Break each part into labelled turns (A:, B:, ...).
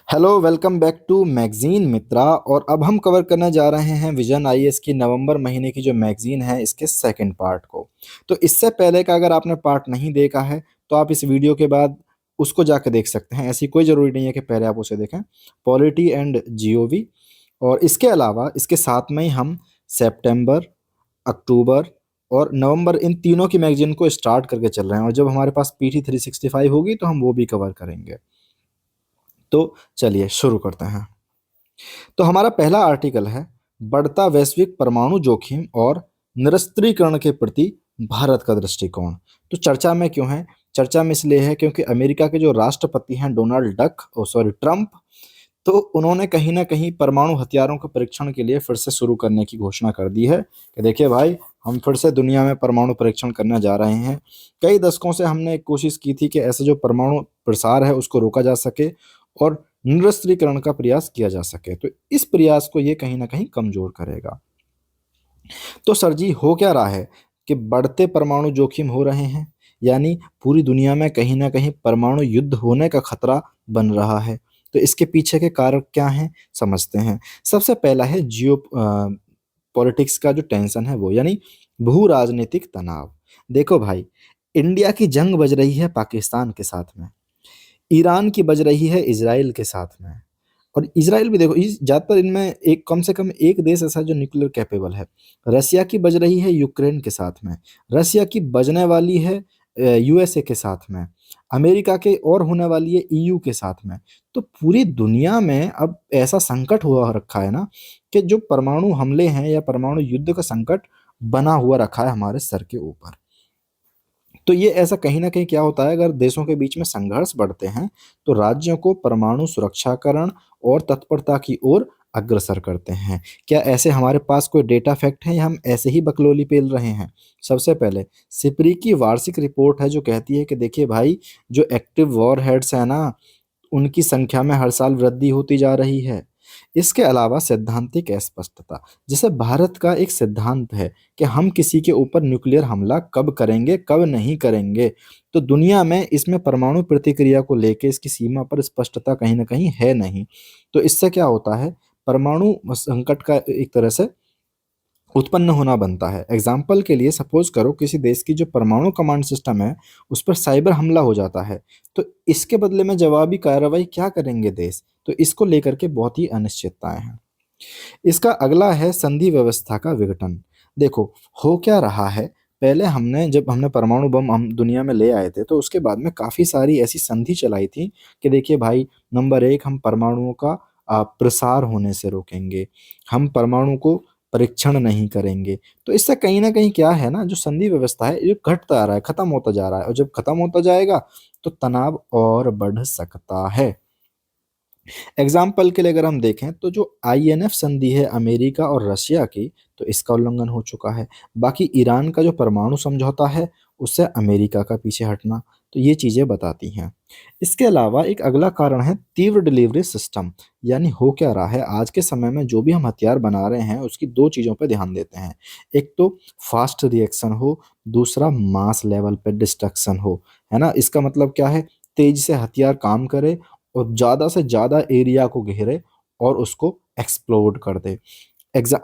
A: Hello welcome back to Magazine Mitra. और अब हम कवर करने जा रहे हैं विजन आईएएस की नवंबर महीने की जो मैगजीन है इसके सेकंड पार्ट को। तो इससे पहले का अगर आपने पार्ट नहीं देखा है तो आप इस वीडियो के बाद उसको जाकर देख सकते हैं। ऐसी कोई ज़रूरी नहीं है कि पहले आप उसे देखें। Polity and GOV. और इसके अलावा इसके साथ में ही हम सितंबर, अक्टूबर और नवंबर इन तीनों की मैगजीन को स्टार्ट करके चल रहे हैं। और जब हमारे पास पीटी 365 होगी तो हम वो भी कवर करेंगे। तो चलिए शुरू करते हैं। तो हमारा पहला आर्टिकल है बढ़ता वैश्विक परमाणु जोखिम और निरस्त्रीकरण के प्रति भारत का दृष्टिकोण। तो चर्चा में क्यों है? चर्चा में इसलिए है क्योंकि अमेरिका के जो राष्ट्रपति हैं ट्रम्प, तो उन्होंने कहीं ना कहीं परमाणु हथियारों के परीक्षण के लिए फिर से शुरू करने की घोषणा कर दी है कि देखिए भाई, हम फिर से दुनिया में परमाणु परीक्षण करने जा रहे हैं। कई दशकों से हमने एक कोशिश की थी कि ऐसे जो परमाणु प्रसार है उसको रोका जा सके और निरस्त्रीकरण का प्रयास किया जा सके। तो इस प्रयास को ये कहीं ना कहीं कमजोर करेगा। तो सर जी, हो क्या रहा है कि बढ़ते परमाणु जोखिम हो रहे हैं, यानी पूरी दुनिया में कहीं ना कहीं परमाणु युद्ध होने का खतरा बन रहा है। तो इसके पीछे के कारक क्या हैं, समझते हैं। सबसे पहला है जियो पॉलिटिक्स का जो टेंशन है वो, यानी भू राजनीतिक तनाव। देखो भाई, इंडिया की जंग बज रही है पाकिस्तान के साथ में, ईरान की बज रही है इजराइल के साथ में। और इजराइल भी देखो, इस ज़्यादातर इनमें एक कम से कम एक देश ऐसा है जो न्यूक्लियर कैपेबल है। रसिया की बज रही है यूक्रेन के साथ में, रसिया की बजने वाली है यूएसए के साथ में, अमेरिका के और होने वाली है ईयू के साथ में। तो पूरी दुनिया में अब ऐसा संकट हुआ रखा है ना कि जो परमाणु हमले हैं या परमाणु युद्ध का संकट बना हुआ रखा है हमारे सर के ऊपर। तो ये ऐसा कहीं ना कहीं क्या होता है, अगर देशों के बीच में संघर्ष बढ़ते हैं तो राज्यों को परमाणु सुरक्षाकरण और तत्परता की ओर अग्रसर करते हैं। क्या ऐसे हमारे पास कोई डेटा फैक्ट है या हम ऐसे ही बकलोली पेल रहे हैं? सबसे पहले सिपरी की वार्षिक रिपोर्ट है जो कहती है कि देखिए भाई, जो एक्टिव वॉर हेड्स है ना, उनकी संख्या में हर साल वृद्धि होती जा रही है। इसके अलावा सैद्धांतिक अस्पष्टता, जैसे भारत का एक सिद्धांत है कि हम किसी के ऊपर न्यूक्लियर हमला कब करेंगे कब नहीं करेंगे। तो दुनिया में इसमें परमाणु प्रतिक्रिया को लेके इसकी सीमा पर स्पष्टता कहीं ना कहीं है नहीं। तो इससे क्या होता है, परमाणु संकट का एक तरह से उत्पन्न होना बनता है। एग्जाम्पल के लिए सपोज करो किसी देश की जो परमाणु कमांड सिस्टम है उस पर साइबर हमला हो जाता है, तो इसके बदले में जवाबी कार्रवाई क्या करेंगे देश? तो इसको लेकर के बहुत ही अनिश्चितताएं हैं। इसका अगला है संधि व्यवस्था का विघटन। देखो, हो क्या रहा है, पहले जब हमने परमाणु बम हम दुनिया में ले आए थे तो उसके बाद में काफी सारी ऐसी संधि चलाई थी कि देखिए भाई, नंबर एक, हम परमाणुओं का प्रसार होने से रोकेंगे, हम परमाणु को परीक्षण नहीं करेंगे। तो इससे कहीं ना कहीं क्या है ना, जो संधि व्यवस्था है ये घटता आ रहा है, खत्म होता जा रहा है। और जब खत्म होता जाएगा तो तनाव और बढ़ सकता है। एग्जाम्पल के लिए अगर हम देखें तो जो आईएनएफ संधि है अमेरिका और रशिया की, तो इसका उल्लंघन हो चुका है। बाकी ईरान का जो परमाणु समझौता है उससे अमेरिका का पीछे हटना, तो ये चीजें बताती हैं। इसके अलावा एक अगला कारण है तीव्र डिलीवरी सिस्टम। यानी हो क्या रहा है, आज के समय में जो भी हम हथियार बना रहे हैं उसकी दो चीजों पर ध्यान देते हैं। एक तो फास्ट रिएक्शन हो, दूसरा मास लेवल पे डिस्ट्रक्शन हो। है ना, इसका मतलब क्या है, तेजी से हथियार काम करे और ज़्यादा से ज़्यादा एरिया को घेरे और उसको एक्सप्लोड कर दे।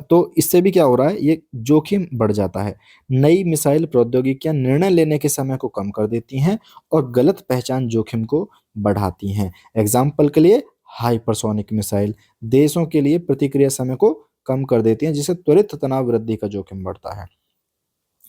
A: तो इससे भी क्या हो रहा है, ये जोखिम बढ़ जाता है। नई मिसाइल प्रौद्योगिकियां निर्णय लेने के समय को कम कर देती हैं और गलत पहचान जोखिम को बढ़ाती हैं। एग्जाम्पल के लिए हाइपरसोनिक मिसाइल देशों के लिए प्रतिक्रिया समय को कम कर देती हैं, जिससे त्वरित तनाव वृद्धि का जोखिम बढ़ता है।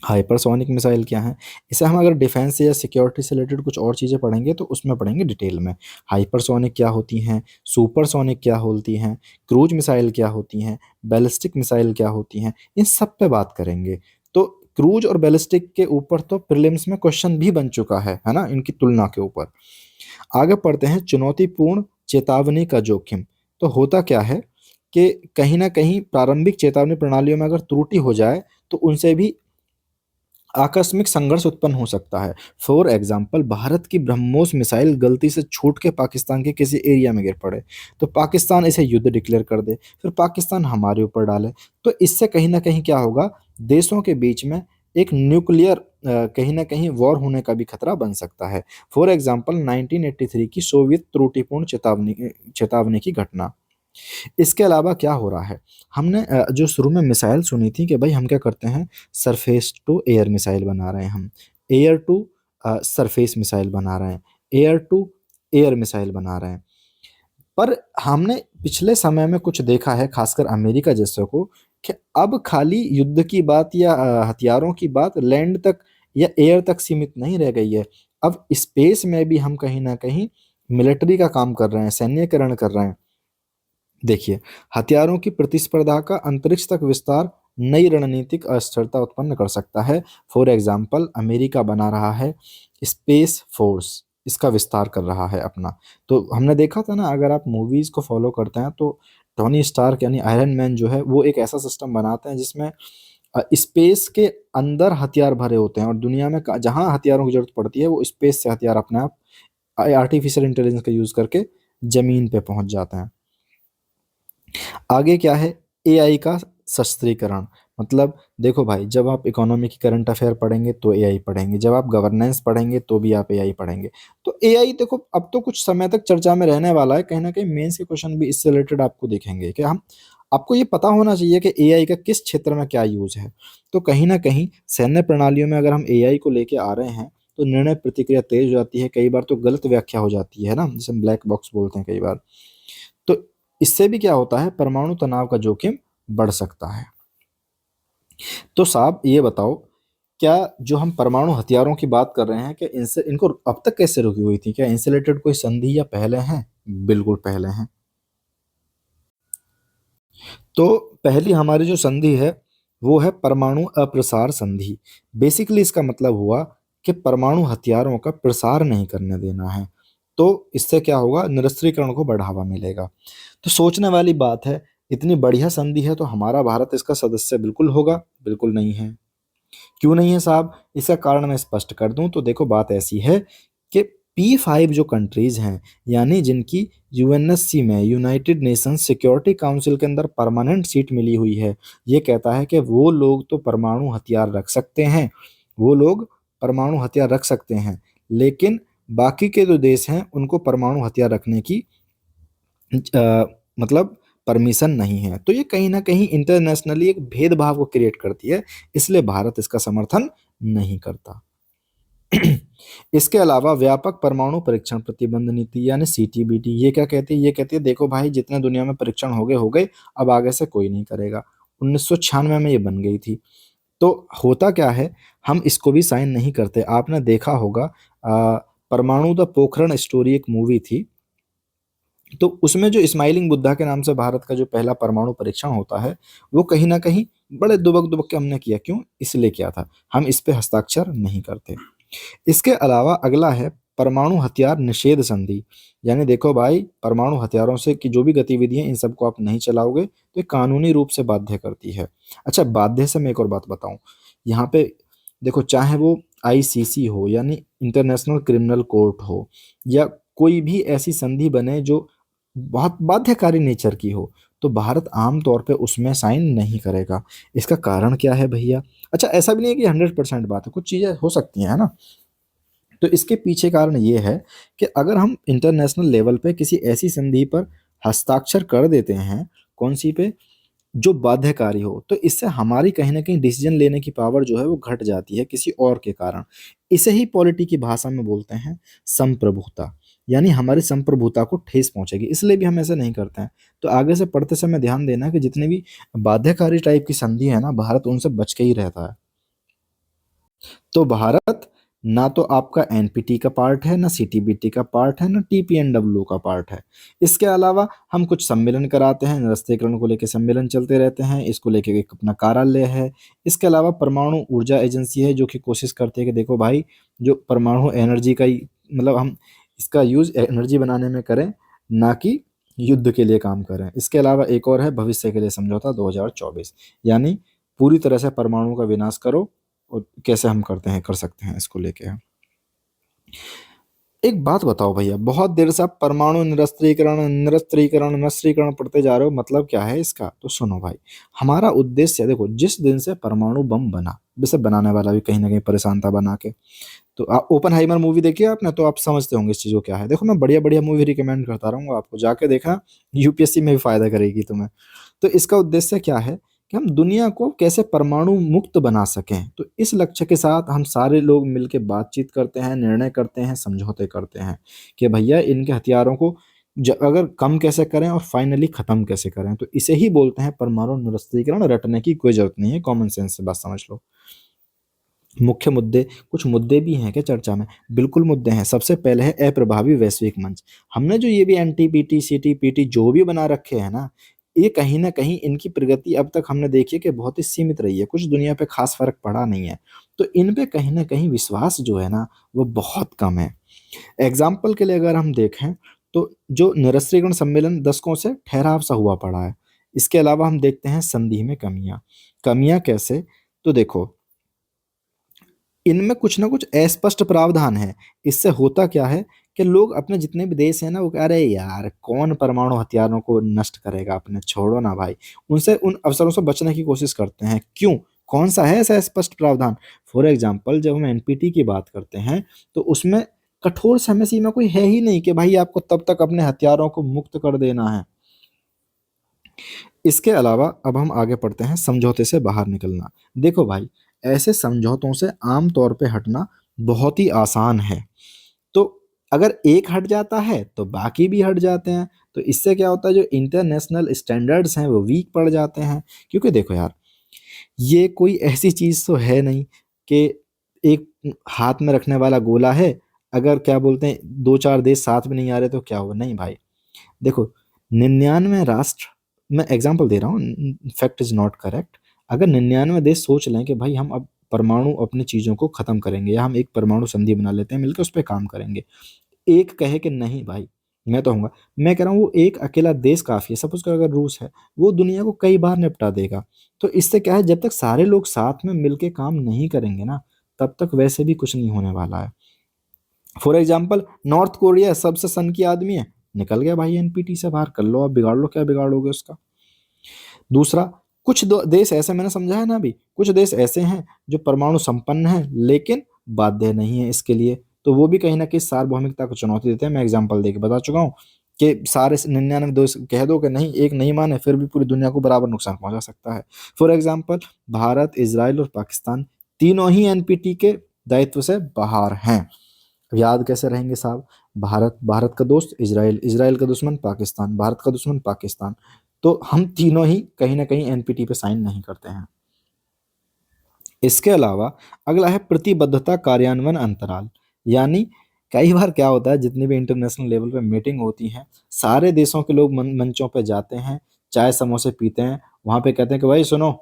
A: हाइपरसोनिक मिसाइल क्या है, इसे हम अगर डिफेंस या सिक्योरिटी से रिलेटेड कुछ और चीज़ें पढ़ेंगे तो उसमें पढ़ेंगे डिटेल में। हाइपरसोनिक क्या होती हैं, सुपरसोनिक क्या होती हैं, क्रूज मिसाइल क्या होती हैं, बैलिस्टिक मिसाइल क्या होती हैं, इन सब पे बात करेंगे। तो क्रूज और बैलिस्टिक के ऊपर तो प्रीलिम्स में क्वेश्चन भी बन चुका है ना, इनकी तुलना के ऊपर। आगे पढ़ते हैं चुनौतीपूर्ण चेतावनी का जोखिम। तो होता क्या है कि कहीं ना कहीं प्रारंभिक चेतावनी प्रणालियों में अगर त्रुटि हो जाए तो उनसे भी आकस्मिक संघर्ष उत्पन्न हो सकता है। फॉर एग्जाम्पल, भारत की ब्रह्मोस मिसाइल गलती से छूट के पाकिस्तान के किसी एरिया में गिर पड़े तो पाकिस्तान इसे युद्ध डिक्लेयर कर दे, फिर पाकिस्तान हमारे ऊपर डाले। तो इससे कहीं ना कहीं क्या होगा, देशों के बीच में एक न्यूक्लियर कहीं न कहीं वॉर होने का भी खतरा बन सकता है। फॉर एग्ज़ाम्पल 1983 की सोवियत त्रुटिपूर्ण चेतावनी की घटना। इसके अलावा क्या हो रहा है, हमने जो शुरू में मिसाइल सुनी थी कि भाई हम क्या करते हैं, सरफेस टू एयर मिसाइल बना रहे हैं हम, एयर टू सरफेस मिसाइल बना रहे हैं, एयर टू एयर मिसाइल बना रहे हैं। पर हमने पिछले समय में कुछ देखा है, खासकर अमेरिका जैसे को, कि अब खाली युद्ध की बात या हथियारों की बात लैंड तक या एयर तक सीमित नहीं रह गई है। अब स्पेस में भी हम कहीं न कहीं मिलिट्री का काम कर रहे हैं, सैन्यकरण कर रहे हैं। देखिए, हथियारों की प्रतिस्पर्धा का अंतरिक्ष तक विस्तार नई रणनीतिक अस्थिरता उत्पन्न कर सकता है। फॉर एग्जाम्पल अमेरिका बना रहा है स्पेस फोर्स, इसका विस्तार कर रहा है अपना। तो हमने देखा था ना, अगर आप मूवीज को फॉलो करते हैं तो टोनी स्टार्क यानी आयरन मैन जो है वो एक ऐसा सिस्टम बनाते हैं जिसमें स्पेस के अंदर हथियार भरे होते हैं, और दुनिया में जहां हथियारों की जरूरत पड़ती है वो स्पेस से हथियार अपने आप आर्टिफिशियल इंटेलिजेंस का यूज करके जमीन पे पहुंच जाते हैं। आगे क्या है, एआई का सशस्त्रीकरण। मतलब देखो भाई, जब आप इकोनॉमी की करंट अफेयर पढ़ेंगे तो एआई पढ़ेंगे, जब आप गवर्नेंस पढ़ेंगे तो भी आप एआई पढ़ेंगे। तो एआई देखो अब तो कुछ समय तक चर्चा में रहने वाला है, कहीं ना कहीं मेंस के क्वेश्चन भी इससे रिलेटेड आपको दिखेंगे कि हम आपको ये पता होना चाहिए कि एआई का किस क्षेत्र में क्या यूज है। तो कहीं ना कहीं सैन्य प्रणालियों में अगर हम एआई को लेके आ रहे हैं तो निर्णय प्रतिक्रिया तेज हो जाती है, कई बार तो गलत व्याख्या हो जाती है ना, जिसे हम ब्लैक बॉक्स बोलते हैं कई बार। तो इससे भी क्या होता है, परमाणु तनाव का जोखिम बढ़ सकता है। तो साहब ये बताओ, क्या जो हम परमाणु हथियारों की बात कर रहे हैं, क्या इनसे इनको अब तक कैसे रुकी हुई थी, क्या इनसे रिलेटेड कोई संधि या पहले हैं? बिल्कुल पहले हैं। तो पहली हमारी जो संधि है वो है परमाणु अप्रसार संधि। बेसिकली इसका मतलब हुआ कि परमाणु हथियारों का प्रसार नहीं करने देना है। तो इससे क्या होगा, निरस्त्रीकरण को बढ़ावा मिलेगा। तो सोचने वाली बात है, इतनी बढ़िया संधि है तो हमारा भारत इसका सदस्य बिल्कुल होगा? बिल्कुल नहीं है। क्यों नहीं है साहब? इसका कारण मैं स्पष्ट कर दूं तो देखो, बात ऐसी है कि P5 जो कंट्रीज हैं, यानी जिनकी यूएनएससी में, यूनाइटेड नेशंस सिक्योरिटी काउंसिल के अंदर परमानेंट सीट मिली हुई है, ये कहता है कि वो लोग तो परमाणु हथियार रख सकते हैं, वो लोग परमाणु हथियार रख सकते हैं, लेकिन बाकी के जो देश हैं उनको परमाणु हथियार रखने की मतलब परमिशन नहीं है। तो ये कहीं ना कहीं इंटरनेशनली एक भेदभाव को क्रिएट करती है, इसलिए भारत इसका समर्थन नहीं करता। इसके अलावा व्यापक परमाणु परीक्षण प्रतिबंध नीति यानी सीटीबीटी, ये क्या कहती है? ये कहती है देखो भाई, जितने दुनिया में परीक्षण हो गए, अब आगे से कोई नहीं करेगा। 1996 में ये बन गई थी। तो होता क्या है, हम इसको भी साइन नहीं करते। आपने देखा होगा परमाणु द पोखरण स्टोरी एक मूवी थी, तो उसमें जो स्माइलिंग बुद्धा के नाम से भारत का जो पहला परमाणु परीक्षण होता है, वो कहीं ना कहीं बड़े दुबक दुबक के हमने किया। क्यों? इसलिए किया था, हम इस पे हस्ताक्षर नहीं करते। इसके अलावा अगला है परमाणु हथियार निषेध संधि। यानी देखो भाई, परमाणु हथियारों से की जो भी गतिविधि है इन सबको आप नहीं चलाओगे तो ये कानूनी रूप से बाध्य करती है। अच्छा, बाध्य से मैं एक और बात बताऊं, यहाँ पे देखो, चाहे वो आईसीसी हो यानी इंटरनेशनल क्रिमिनल कोर्ट हो, या कोई भी ऐसी संधि बने जो बहुत बाध्यकारी नेचर की हो, तो भारत आम तौर पे उसमें साइन नहीं करेगा। इसका कारण क्या है भैया? अच्छा, ऐसा भी नहीं है कि 100% बात है, कुछ चीजें हो सकती हैं, है ना। तो इसके पीछे कारण ये है कि अगर हम इंटरनेशनल लेवल पे किसी ऐसी संधि पर हस्ताक्षर कर देते हैं, कौन सी पे, जो बाध्यकारी हो, तो इससे हमारी कहीं ना कहीं डिसीजन लेने की पावर जो है वो घट जाती है किसी और के कारण। इसे ही पॉलिटी की भाषा में बोलते हैं संप्रभुता, यानी हमारी संप्रभुता को ठेस पहुंचेगी, इसलिए भी हम ऐसा नहीं करते हैं। तो आगे से पढ़ते समय ध्यान देना कि जितनी भी बाध्यकारी टाइप की संधि है ना, भारत उनसे बच के ही रहता है। तो भारत ना तो आपका एनपीटी का पार्ट है, ना सीटीबीटी का पार्ट है, ना टीपीएनडब्ल्यू का पार्ट है। इसके अलावा हम कुछ सम्मेलन कराते हैं, निरस्त्रीकरण को लेकर सम्मेलन चलते रहते हैं, इसको लेकर एक अपना कार्यालय है। इसके अलावा परमाणु ऊर्जा एजेंसी है जो कि कोशिश करती है कि देखो भाई, जो परमाणु एनर्जी का ही मतलब हम इसका यूज एनर्जी बनाने में करें, ना कि युद्ध के लिए काम करें। इसके अलावा एक और है भविष्य के लिए समझौता 2024, यानी पूरी तरह से परमाणु का विनाश करो, और कैसे हम करते हैं, कर सकते हैं, इसको लेके है। एक बात बताओ भैया, बहुत देर से आप परमाणु निरस्त्रीकरण निरस्त्रीकरण निरस्त्रीकरण पढ़ते जा रहे हो, मतलब क्या है इसका? तो सुनो भाई, हमारा उद्देश्य देखो, जिस दिन से परमाणु बम बना, वैसे बनाने वाला भी कहीं ना कहीं परेशान था बना के। तो आप ओपनहाइमर मूवी देखी है आपने, तो आप समझते होंगे इस चीज को क्या है। देखो मैं बढ़िया बढ़िया मूवी रिकमेंड करता रहूंगा आपको, जाके देखना, यूपीएससी में भी फायदा करेगी तुम्हें। तो इसका उद्देश्य क्या है कि हम दुनिया को कैसे परमाणु मुक्त बना सकें। तो इस लक्ष्य के साथ हम सारे लोग मिलकर बातचीत करते हैं, निर्णय करते हैं, समझौते करते हैं कि भैया इनके हथियारों को अगर कम कैसे करें और फाइनली खत्म कैसे करें। तो इसे ही बोलते हैं परमाणु निरस्त्रीकरण। रटने की कोई जरूरत नहीं है, कॉमन सेंस से बात समझ लो। मुख्य मुद्दे, कुछ मुद्दे भी हैं क्या चर्चा में? बिल्कुल मुद्दे हैं। सबसे पहले है अप्रभावी वैश्विक मंच। हमने जो ये भी एनटीपीटी सीटीपीटी जो भी बना रखे हैं ना, ये कहीं ना कहीं इनकी प्रगति अब तक हमने देखी है कि बहुत ही सीमित रही है, कुछ दुनिया पे खास फर्क पड़ा नहीं है। तो इन पे कहीं ना कहीं विश्वास जो है ना, वो बहुत कम है। एग्जाम्पल के लिए अगर हम देखें, तो जो निरस्त्रीकरण सम्मेलन दशकों से ठहराव सा हुआ पड़ा है। इसके अलावा हम देखते हैं संधि में कमियां। कमियां कैसे? तो देखो, इनमें कुछ ना कुछ अस्पष्ट प्रावधान है। इससे होता क्या है कि लोग अपने जितने भी देश हैं ना, वो कह रहे यार कौन परमाणु हथियारों को नष्ट करेगा, अपने छोड़ो ना भाई। उनसे उन अवसरों से बचने की कोशिश करते हैं। क्यों? कौन सा है ऐसा स्पष्ट प्रावधान? फॉर एग्जाम्पल, जब हम एनपीटी की बात करते हैं, तो उसमें कठोर समय सीमा कोई है ही नहीं कि भाई आपको तब तक अपने हथियारों को मुक्त कर देना है। इसके अलावा अब हम आगे पढ़ते हैं, समझौते से बाहर निकलना। देखो भाई, ऐसे समझौतों से आम तौर पे हटना बहुत ही आसान है। तो अगर एक हट जाता है तो बाकी भी हट जाते हैं। तो इससे क्या होता है, जो इंटरनेशनल स्टैंडर्ड्स हैं वो वीक पड़ जाते हैं। क्योंकि देखो यार, ये कोई ऐसी चीज तो है नहीं कि एक हाथ में रखने वाला गोला है, अगर क्या बोलते हैं दो चार देश साथ में नहीं आ रहे तो क्या होगा। नहीं भाई, देखो, 99 राष्ट्र, मैं एग्जांपल दे रहा हूँ, फैक्ट इज नॉट करेक्ट। अगर 99 देश सोच लें कि भाई हम अब परमाणु अपनी चीजों को खत्म करेंगे, या हम एक परमाणु संधि बना लेते हैं मिलकर उस पर काम करेंगे, एक कहे कि नहीं भाई, मैं तो हूँगा, मैं कह रहा हूँ वो एक अकेला देश काफी है। सपोज करो अगर रूस है, वो दुनिया को कई बार निपटा देगा। तो इससे क्या है, जब तक सारे लोग साथ में मिलके काम नहीं करेंगे ना, तब तक वैसे भी कुछ नहीं होने वाला है। फॉर एग्जाम्पल, नॉर्थ कोरिया सबसे सन की आदमी है, निकल गया भाई एनपीटी से बाहर, कर लो अब, बिगाड़ लो, क्या बिगाड़ोगे उसका। दूसरा, कुछ देश ऐसे, मैंने समझा है ना अभी, कुछ देश ऐसे हैं जो परमाणु संपन्न हैं लेकिन बाध्य नहीं है इसके लिए। तो वो भी कहीं ना कहीं सार्वभौमिकता को चुनौती देते हैं। मैं एग्जांपल देके बता चुका हूँ कि सारे 99 देश कह दो कि नहीं, एक नहीं माने, फिर भी पूरी दुनिया को बराबर नुकसान पहुंचा सकता है। फॉर एग्जाम्पल, भारत, इजराइल और पाकिस्तान तीनों ही एनपीटी के दायित्व से बाहर हैं। अब याद कैसे रहेंगे साहब? भारत, भारत का दोस्त इजराइल, इजराइल का दुश्मन पाकिस्तान, भारत का दुश्मन पाकिस्तान। तो हम तीनों ही कहीं ना कहीं एनपीटी पे साइन नहीं करते हैं। इसके अलावा अगला है प्रतिबद्धता कार्यान्वयन अंतराल। यानी कई बार क्या होता है, जितनी भी इंटरनेशनल लेवल पे मीटिंग होती है, सारे देशों के लोग मंचों पे जाते हैं, चाय समोसे पीते हैं, वहां पे कहते हैं कि भाई सुनो,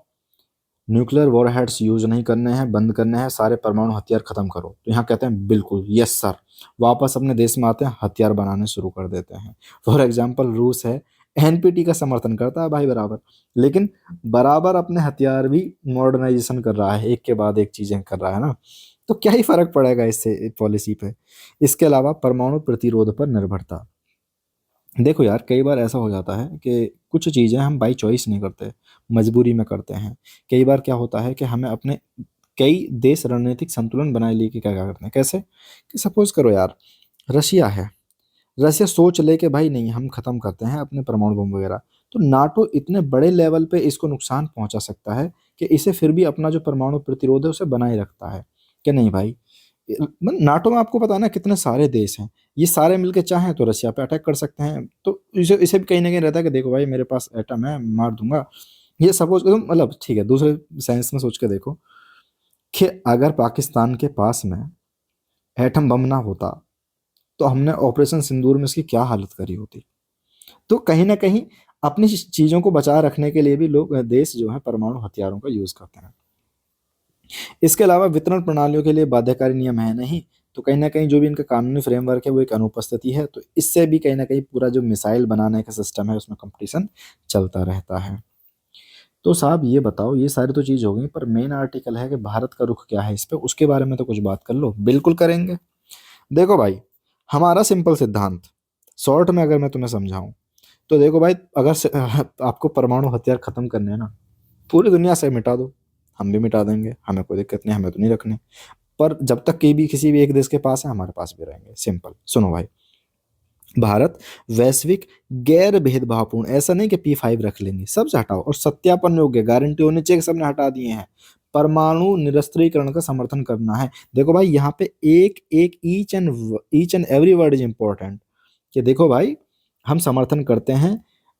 A: न्यूक्लियर वॉरहेड्स यूज नहीं करने हैं, बंद करने हैं, सारे परमाणु हथियार खत्म करो। तो यहाँ कहते हैं बिल्कुल यस सर, वापस अपने देश में आते हैं, हथियार बनाने शुरू कर देते हैं। फॉर एग्जाम्पल, रूस है, एनपीटी का समर्थन करता है भाई बराबर, लेकिन बराबर अपने हथियार भी मॉडर्नाइजेशन कर रहा है, एक के बाद एक चीजें कर रहा है ना। तो क्या ही फर्क पड़ेगा इससे पॉलिसी पे। इसके अलावा परमाणु प्रतिरोध पर निर्भरता। देखो यार, कई बार ऐसा हो जाता है कि कुछ चीज़ें हम बाई चॉइस नहीं करते, मजबूरी में करते हैं। कई बार क्या होता है कि हमें अपने, कई देश रणनीतिक संतुलन बनाए लेके क्या क्या करते हैं, कैसे कि सपोज करो यार, रशिया है, रशिया सोच ले कि भाई नहीं, हम खत्म करते हैं अपने परमाणु बम वगैरह। तो नाटो इतने बड़े लेवल पे इसको नुकसान पहुंचा सकता है कि इसे फिर भी अपना जो परमाणु प्रतिरोध है उसे बनाए रखता है कि नहीं भाई। नाटो में आपको पता है ना कितने सारे देश हैं, ये सारे मिलके चाहें तो रशिया पे अटैक कर सकते हैं। तो इसे इसे भी कहीं ना कहीं रहता है कि देखो भाई मेरे पास एटम है, मार दूंगा। ये सपोज मतलब ठीक है, दूसरे सेंस में सोच के देखो कि अगर पाकिस्तान के पास में एटम बम ना होता, तो हमने ऑपरेशन सिंदूर में इसकी क्या हालत करी होती। तो कहीं ना कहीं अपनी चीजों को बचाए रखने के लिए भी लोग, देश जो है, परमाणु हथियारों का यूज करते हैं। इसके अलावा वितरण प्रणालियों के लिए बाध्यकारी नियम है नहीं। तो कहीं ना कहीं जो भी इनका कानूनी फ्रेमवर्क है वो एक अनुपस्थिति है। तो इससे भी कहीं ना कहीं पूरा जो मिसाइल बनाने का सिस्टम है उसमें कंपटीशन चलता रहता है। तो साहब ये बताओ, ये सारी तो चीज हो गई, पर मेन आर्टिकल है कि भारत का रुख क्या है इस पे, उसके बारे में तो कुछ बात कर लो। बिल्कुल करेंगे। देखो भाई, हमारा सिंपल सिद्धांत, शॉर्ट में अगर मैं तुम्हें समझाऊं, तो देखो भाई, अगर आपको परमाणु हथियार खत्म करने हैं ना, पूरी दुनिया से मिटा दो, हम भी मिटा देंगे, हमें कोई दिक्कत नहीं, हमें तो नहीं रखने। पर जब तक कि भी किसी भी एक देश के पास है, हमारे पास भी रहेंगे। सिंपल सुनो भाई, भारत वैश्विक गैर भेदभावपूर्ण, ऐसा नहीं कि P5 रख लेंगे, सबसे हटाओ, और सत्यापन योग्य गारंटी होनी चाहिए कि सबने हटा दिए हैं, परमाणु निरस्त्रीकरण का समर्थन करना है। देखो भाई, यहाँ पे एक एक each and every word is important, कि देखो भाई, हम समर्थन करते हैं,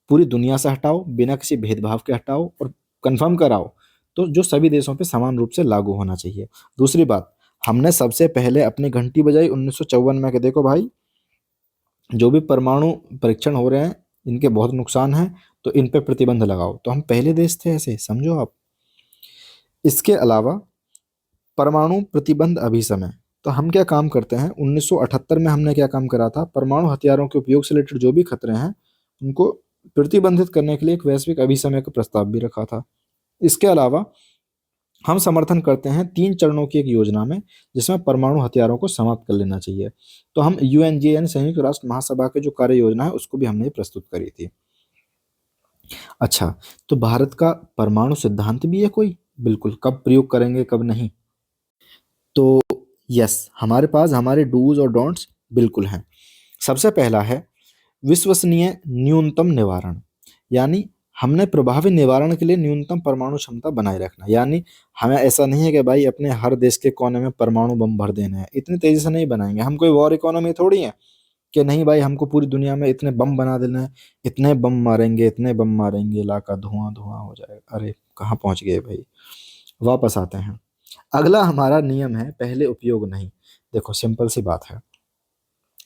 A: पूरी दुनिया से हटाओ, बिना किसी भेदभाव के हटाओ, और कंफर्म कराओ, तो जो सभी देशों पे समान रूप से लागू होना चाहिए। दूसरी बात, हमने सबसे पहले अपनी घंटी बजाई 1954 में, कि देखो भाई, जो भी परमाणु परीक्षण हो रहे हैं, इनके बहुत नुकसान हैं, तो इन पे प्रतिबंध लगाओ। तो हम पहले देश थे ऐसे, समझो आप। इसके अलावा परमाणु प्रतिबंध अभिसमय, तो हम क्या काम करते हैं, 1978 में हमने क्या काम करा था, परमाणु हथियारों के उपयोग से रिलेटेड जो भी खतरे हैं, उनको प्रतिबंधित करने के लिए एक वैश्विक अभिसमय का प्रस्ताव भी रखा था। इसके अलावा हम समर्थन करते हैं 3 चरणों की एक योजना में, जिसमें परमाणु हथियारों को समाप्त कर लेना चाहिए। तो हम यूएनजे यानी संयुक्त राष्ट्र महासभा के जो कार्य योजना है, उसको भी हमने प्रस्तुत करी थी। अच्छा, तो भारत का परमाणु सिद्धांत भी है कोई? बिल्कुल, कब प्रयोग करेंगे कब नहीं। तो यस, हमारे पास हमारे डूज और डोंट्स बिल्कुल हैं। सबसे पहला है विश्वसनीय न्यूनतम निवारण, यानी हमने प्रभावी निवारण के लिए न्यूनतम परमाणु क्षमता बनाए रखना। यानी हमें ऐसा नहीं है कि भाई अपने हर देश के कोने में परमाणु बम भर देने हैं, इतनी तेजी से नहीं बनाएंगे, हम कोई वॉर इकोनॉमी थोड़ी है, कि नहीं भाई हमको पूरी दुनिया में इतने बम बना देना है, इतने बम मारेंगे, इतने बम मारेंगे, इलाका धुआं धुआं हो जाएगा। अरे कहाँ पहुंच गए भाई, वापस आते हैं। अगला हमारा नियम है पहले उपयोग नहीं। देखो सिंपल सी बात है,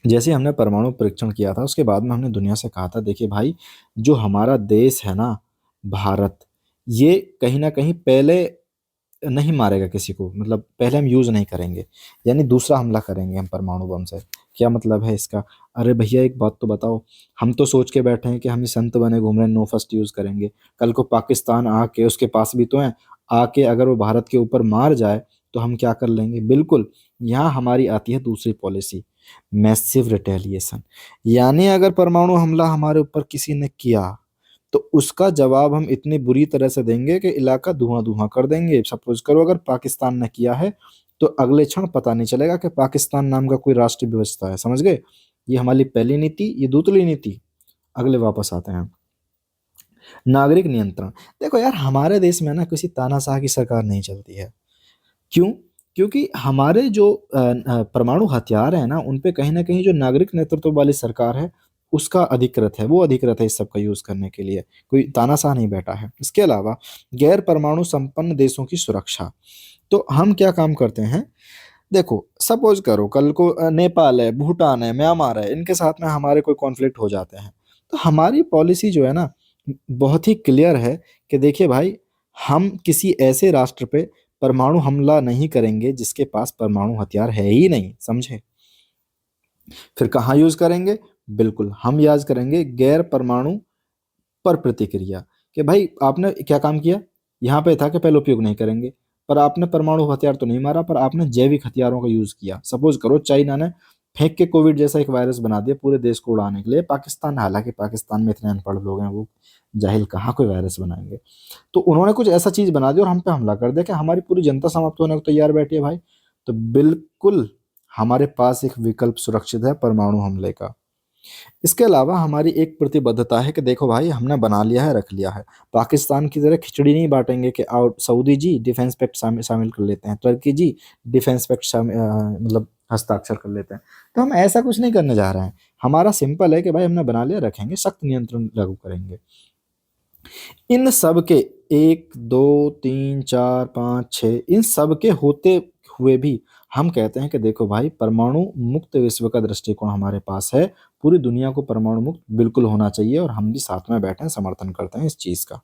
A: जैसे हमने परमाणु परीक्षण किया था, उसके बाद में हमने दुनिया से कहा था, देखिए भाई, जो हमारा देश है ना, भारत, ये कहीं ना कहीं पहले नहीं मारेगा किसी को, मतलब पहले हम यूज नहीं करेंगे, यानी दूसरा हमला करेंगे हम परमाणु बम से। क्या मतलब है इसका? अरे भैया एक बात तो बताओ, हम तो सोच के बैठे हैं कि हम ही संत बने घूम रहे हैं, नो फर्स्ट यूज करेंगे। कल को पाकिस्तान आके, उसके पास भी तो है, आके अगर वो भारत के ऊपर मार जाए, तो हम क्या कर लेंगे? बिल्कुल, यहाँ हमारी आती है दूसरी पॉलिसी, मैसिव रिटेलिएशन। यानी अगर परमाणु हमला हमारे ऊपर किसी ने किया, तो उसका जवाब हम इतनी बुरी तरह से देंगे कि इलाका धुआं धुआं कर देंगे। सपोज करो अगर पाकिस्तान ने किया है, तो अगले क्षण पता नहीं चलेगा कि पाकिस्तान नाम का कोई राष्ट्र व्यवस्था है। समझ गए? ये हमारी पहली नीति, ये दूसरी नीति। अगले वापस आते हैं, नागरिक नियंत्रण। देखो यार, हमारे देश में ना किसी तानाशाह की सरकार नहीं चलती है। क्यों? क्योंकि हमारे जो परमाणु हथियार है ना, उन पे कहीं ना कहीं जो नागरिक नेतृत्व वाली सरकार है, उसका अधिकृत है, वो अधिकृत है इस सब का यूज करने के लिए, कोई तानाशाह नहीं बैठा है। इसके अलावा गैर परमाणु संपन्न देशों की सुरक्षा, तो हम क्या काम करते हैं, देखो सपोज करो कल को नेपाल है, भूटान है, म्यांमार है, इनके साथ में हमारे कोई कॉन्फ्लिक्ट हो जाते हैं, तो हमारी पॉलिसी जो है ना, बहुत ही क्लियर है, कि देखिए भाई, हम किसी ऐसे राष्ट्र पे परमाणु हमला नहीं करेंगे जिसके पास परमाणु हथियार है ही नहीं। समझे? फिर कहाँ यूज करेंगे? बिल्कुल, हम यूज करेंगे गैर परमाणु पर प्रतिक्रिया, कि भाई आपने क्या काम किया, यहाँ पे था कि पहले उपयोग नहीं करेंगे, पर आपने परमाणु हथियार तो नहीं मारा, पर आपने जैविक हथियारों का यूज किया। सपोज करो चाइना ने फेंक के कोविड जैसा एक वायरस बना दिया पूरे देश को उड़ाने के लिए, पाकिस्तान, हालांकि पाकिस्तान में इतने अनपढ़ लोग हैं, वो जाहिल कहाँ कोई वायरस बनाएंगे, तो उन्होंने कुछ ऐसा चीज बना दी और हम पे हमला कर दिया कि हमारी पूरी जनता समाप्त होने को तैयार बैठी है भाई। तो बिल्कुल हमारे पास एक विकल्प सुरक्षित है परमाणु हमले का। इसके अलावा हमारी एक प्रतिबद्धता है कि देखो भाई, हमने बना लिया है, रख लिया है, पाकिस्तान की तरह खिचड़ी नहीं बांटेंगे कि आओ सऊदी जी डिफेंस पैक्ट शामिल कर लेते हैं, तुर्की जी डिफेंस पैक्ट मतलब हस्ताक्षर कर लेते हैं। तो हम ऐसा कुछ नहीं करने जा रहे हैं। हमारा सिंपल है कि भाई हमने बना लिया, रखेंगे, सख्त नियंत्रण लागू करेंगे। इन सब के, 1 2 3 4 5 6, इन सब के होते हुए भी हम कहते हैं कि देखो भाई, परमाणु मुक्त विश्व का दृष्टिकोण हमारे पास है, पूरी दुनिया को परमाणु मुक्त बिल्कुल होना चाहिए, और हम भी साथ में बैठे हैं, समर्थन करते हैं इस चीज का।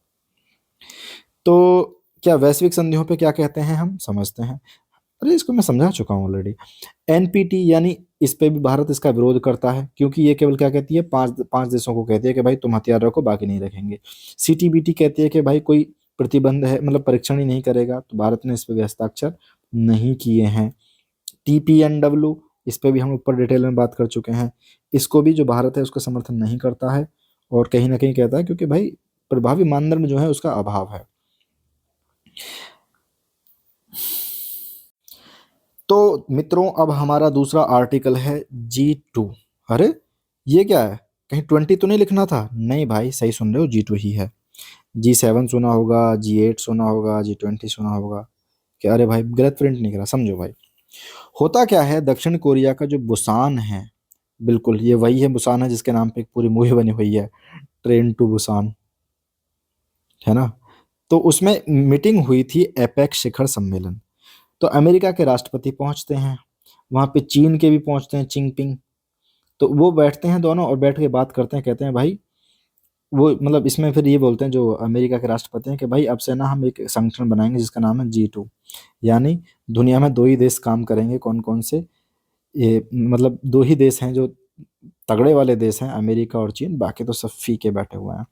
A: तो क्या वैश्विक संधियों पे क्या कहते हैं, हम समझते हैं। अरे इसको मैं समझा चुका हूँ ऑलरेडी। एनपीटी, यानी इस पे भी भारत इसका विरोध करता है, क्योंकि ये केवल क्या कहती है, पांच पांच देशों को कहती है कि भाई तुम हथियार रखो, बाकी नहीं रखेंगे। सीटीबीटी कहती है कि भाई कोई प्रतिबंध है, मतलब परीक्षण ही नहीं करेगा, तो भारत ने इस पे भी हस्ताक्षर नहीं किए हैं। टीपीएनडब्ल्यू, इस पे भी हम ऊपर डिटेल में बात कर चुके हैं। इसको भी जो भारत है उसका समर्थन नहीं करता है और कहीं न कहीं कहता है क्योंकि भाई प्रभावी मानदंड जो है उसका अभाव है। तो मित्रों अब हमारा दूसरा आर्टिकल है G2। अरे! ये क्या है? कहीं 20 तो नहीं लिखना था? नहीं भाई सही सुन रहे हो G2 ही है। G7 सुना होगा, G8 सुना होगा, G20 सुना होगा। क्या अरे भाई गलत प्रिंट नहीं करा, समझो भाई। होता क्या है दक्षिण कोरिया का जो बुसान है, बिल्कुल ये वही है बुसान है जिसके नाम पे एक पूरी मूवी बनी हुई है, ट्रेन टू बुसान, है ना? तो उसमें मीटिंग हुई थी एपेक शिखर सम्मेलन। तो अमेरिका के राष्ट्रपति पहुंचते हैं, वहाँ पे चीन के भी पहुंचते हैं चिंगपिंग। तो वो बैठते हैं दोनों और बैठ के बात करते हैं, कहते हैं भाई वो मतलब इसमें फिर ये बोलते हैं जो अमेरिका के राष्ट्रपति हैं कि भाई अब से ना हम एक संगठन बनाएंगे जिसका नाम है G2। यानी दुनिया में दो ही देश काम करेंगे, कौन कौन से, ये मतलब दो ही देश हैं जो तगड़े वाले देश हैं, अमेरिका और चीन, बाकी तो सब फीके बैठे हुए हैं।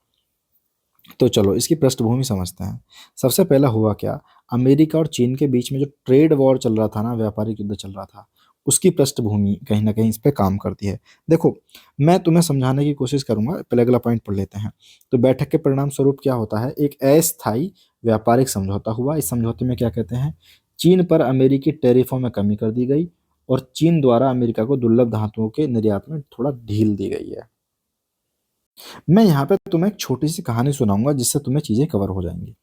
A: तो चलो इसकी पृष्ठभूमि समझते हैं। सबसे पहला हुआ क्या, अमेरिका और चीन के बीच में जो ट्रेड वॉर चल रहा था ना, व्यापारिक युद्ध चल रहा था, उसकी पृष्ठभूमि कहीं ना कहीं इस पे काम करती है। देखो मैं तुम्हें समझाने की कोशिश करूंगा, पहले अगला पॉइंट पढ़ लेते हैं। तो बैठक के परिणाम स्वरूप क्या होता है, एक अस्थायी व्यापारिक समझौता हुआ। इस समझौते में क्या कहते हैं, चीन पर अमेरिकी टैरिफों में कमी कर दी गई और चीन द्वारा अमेरिका को दुर्लभ धातुओं के निर्यात में थोड़ा ढील दी गई है। मैं यहाँ पे तुम्हें एक छोटी सी कहानी सुनाऊंगा जिससे तुम्हें चीजें कवर हो जाएंगी।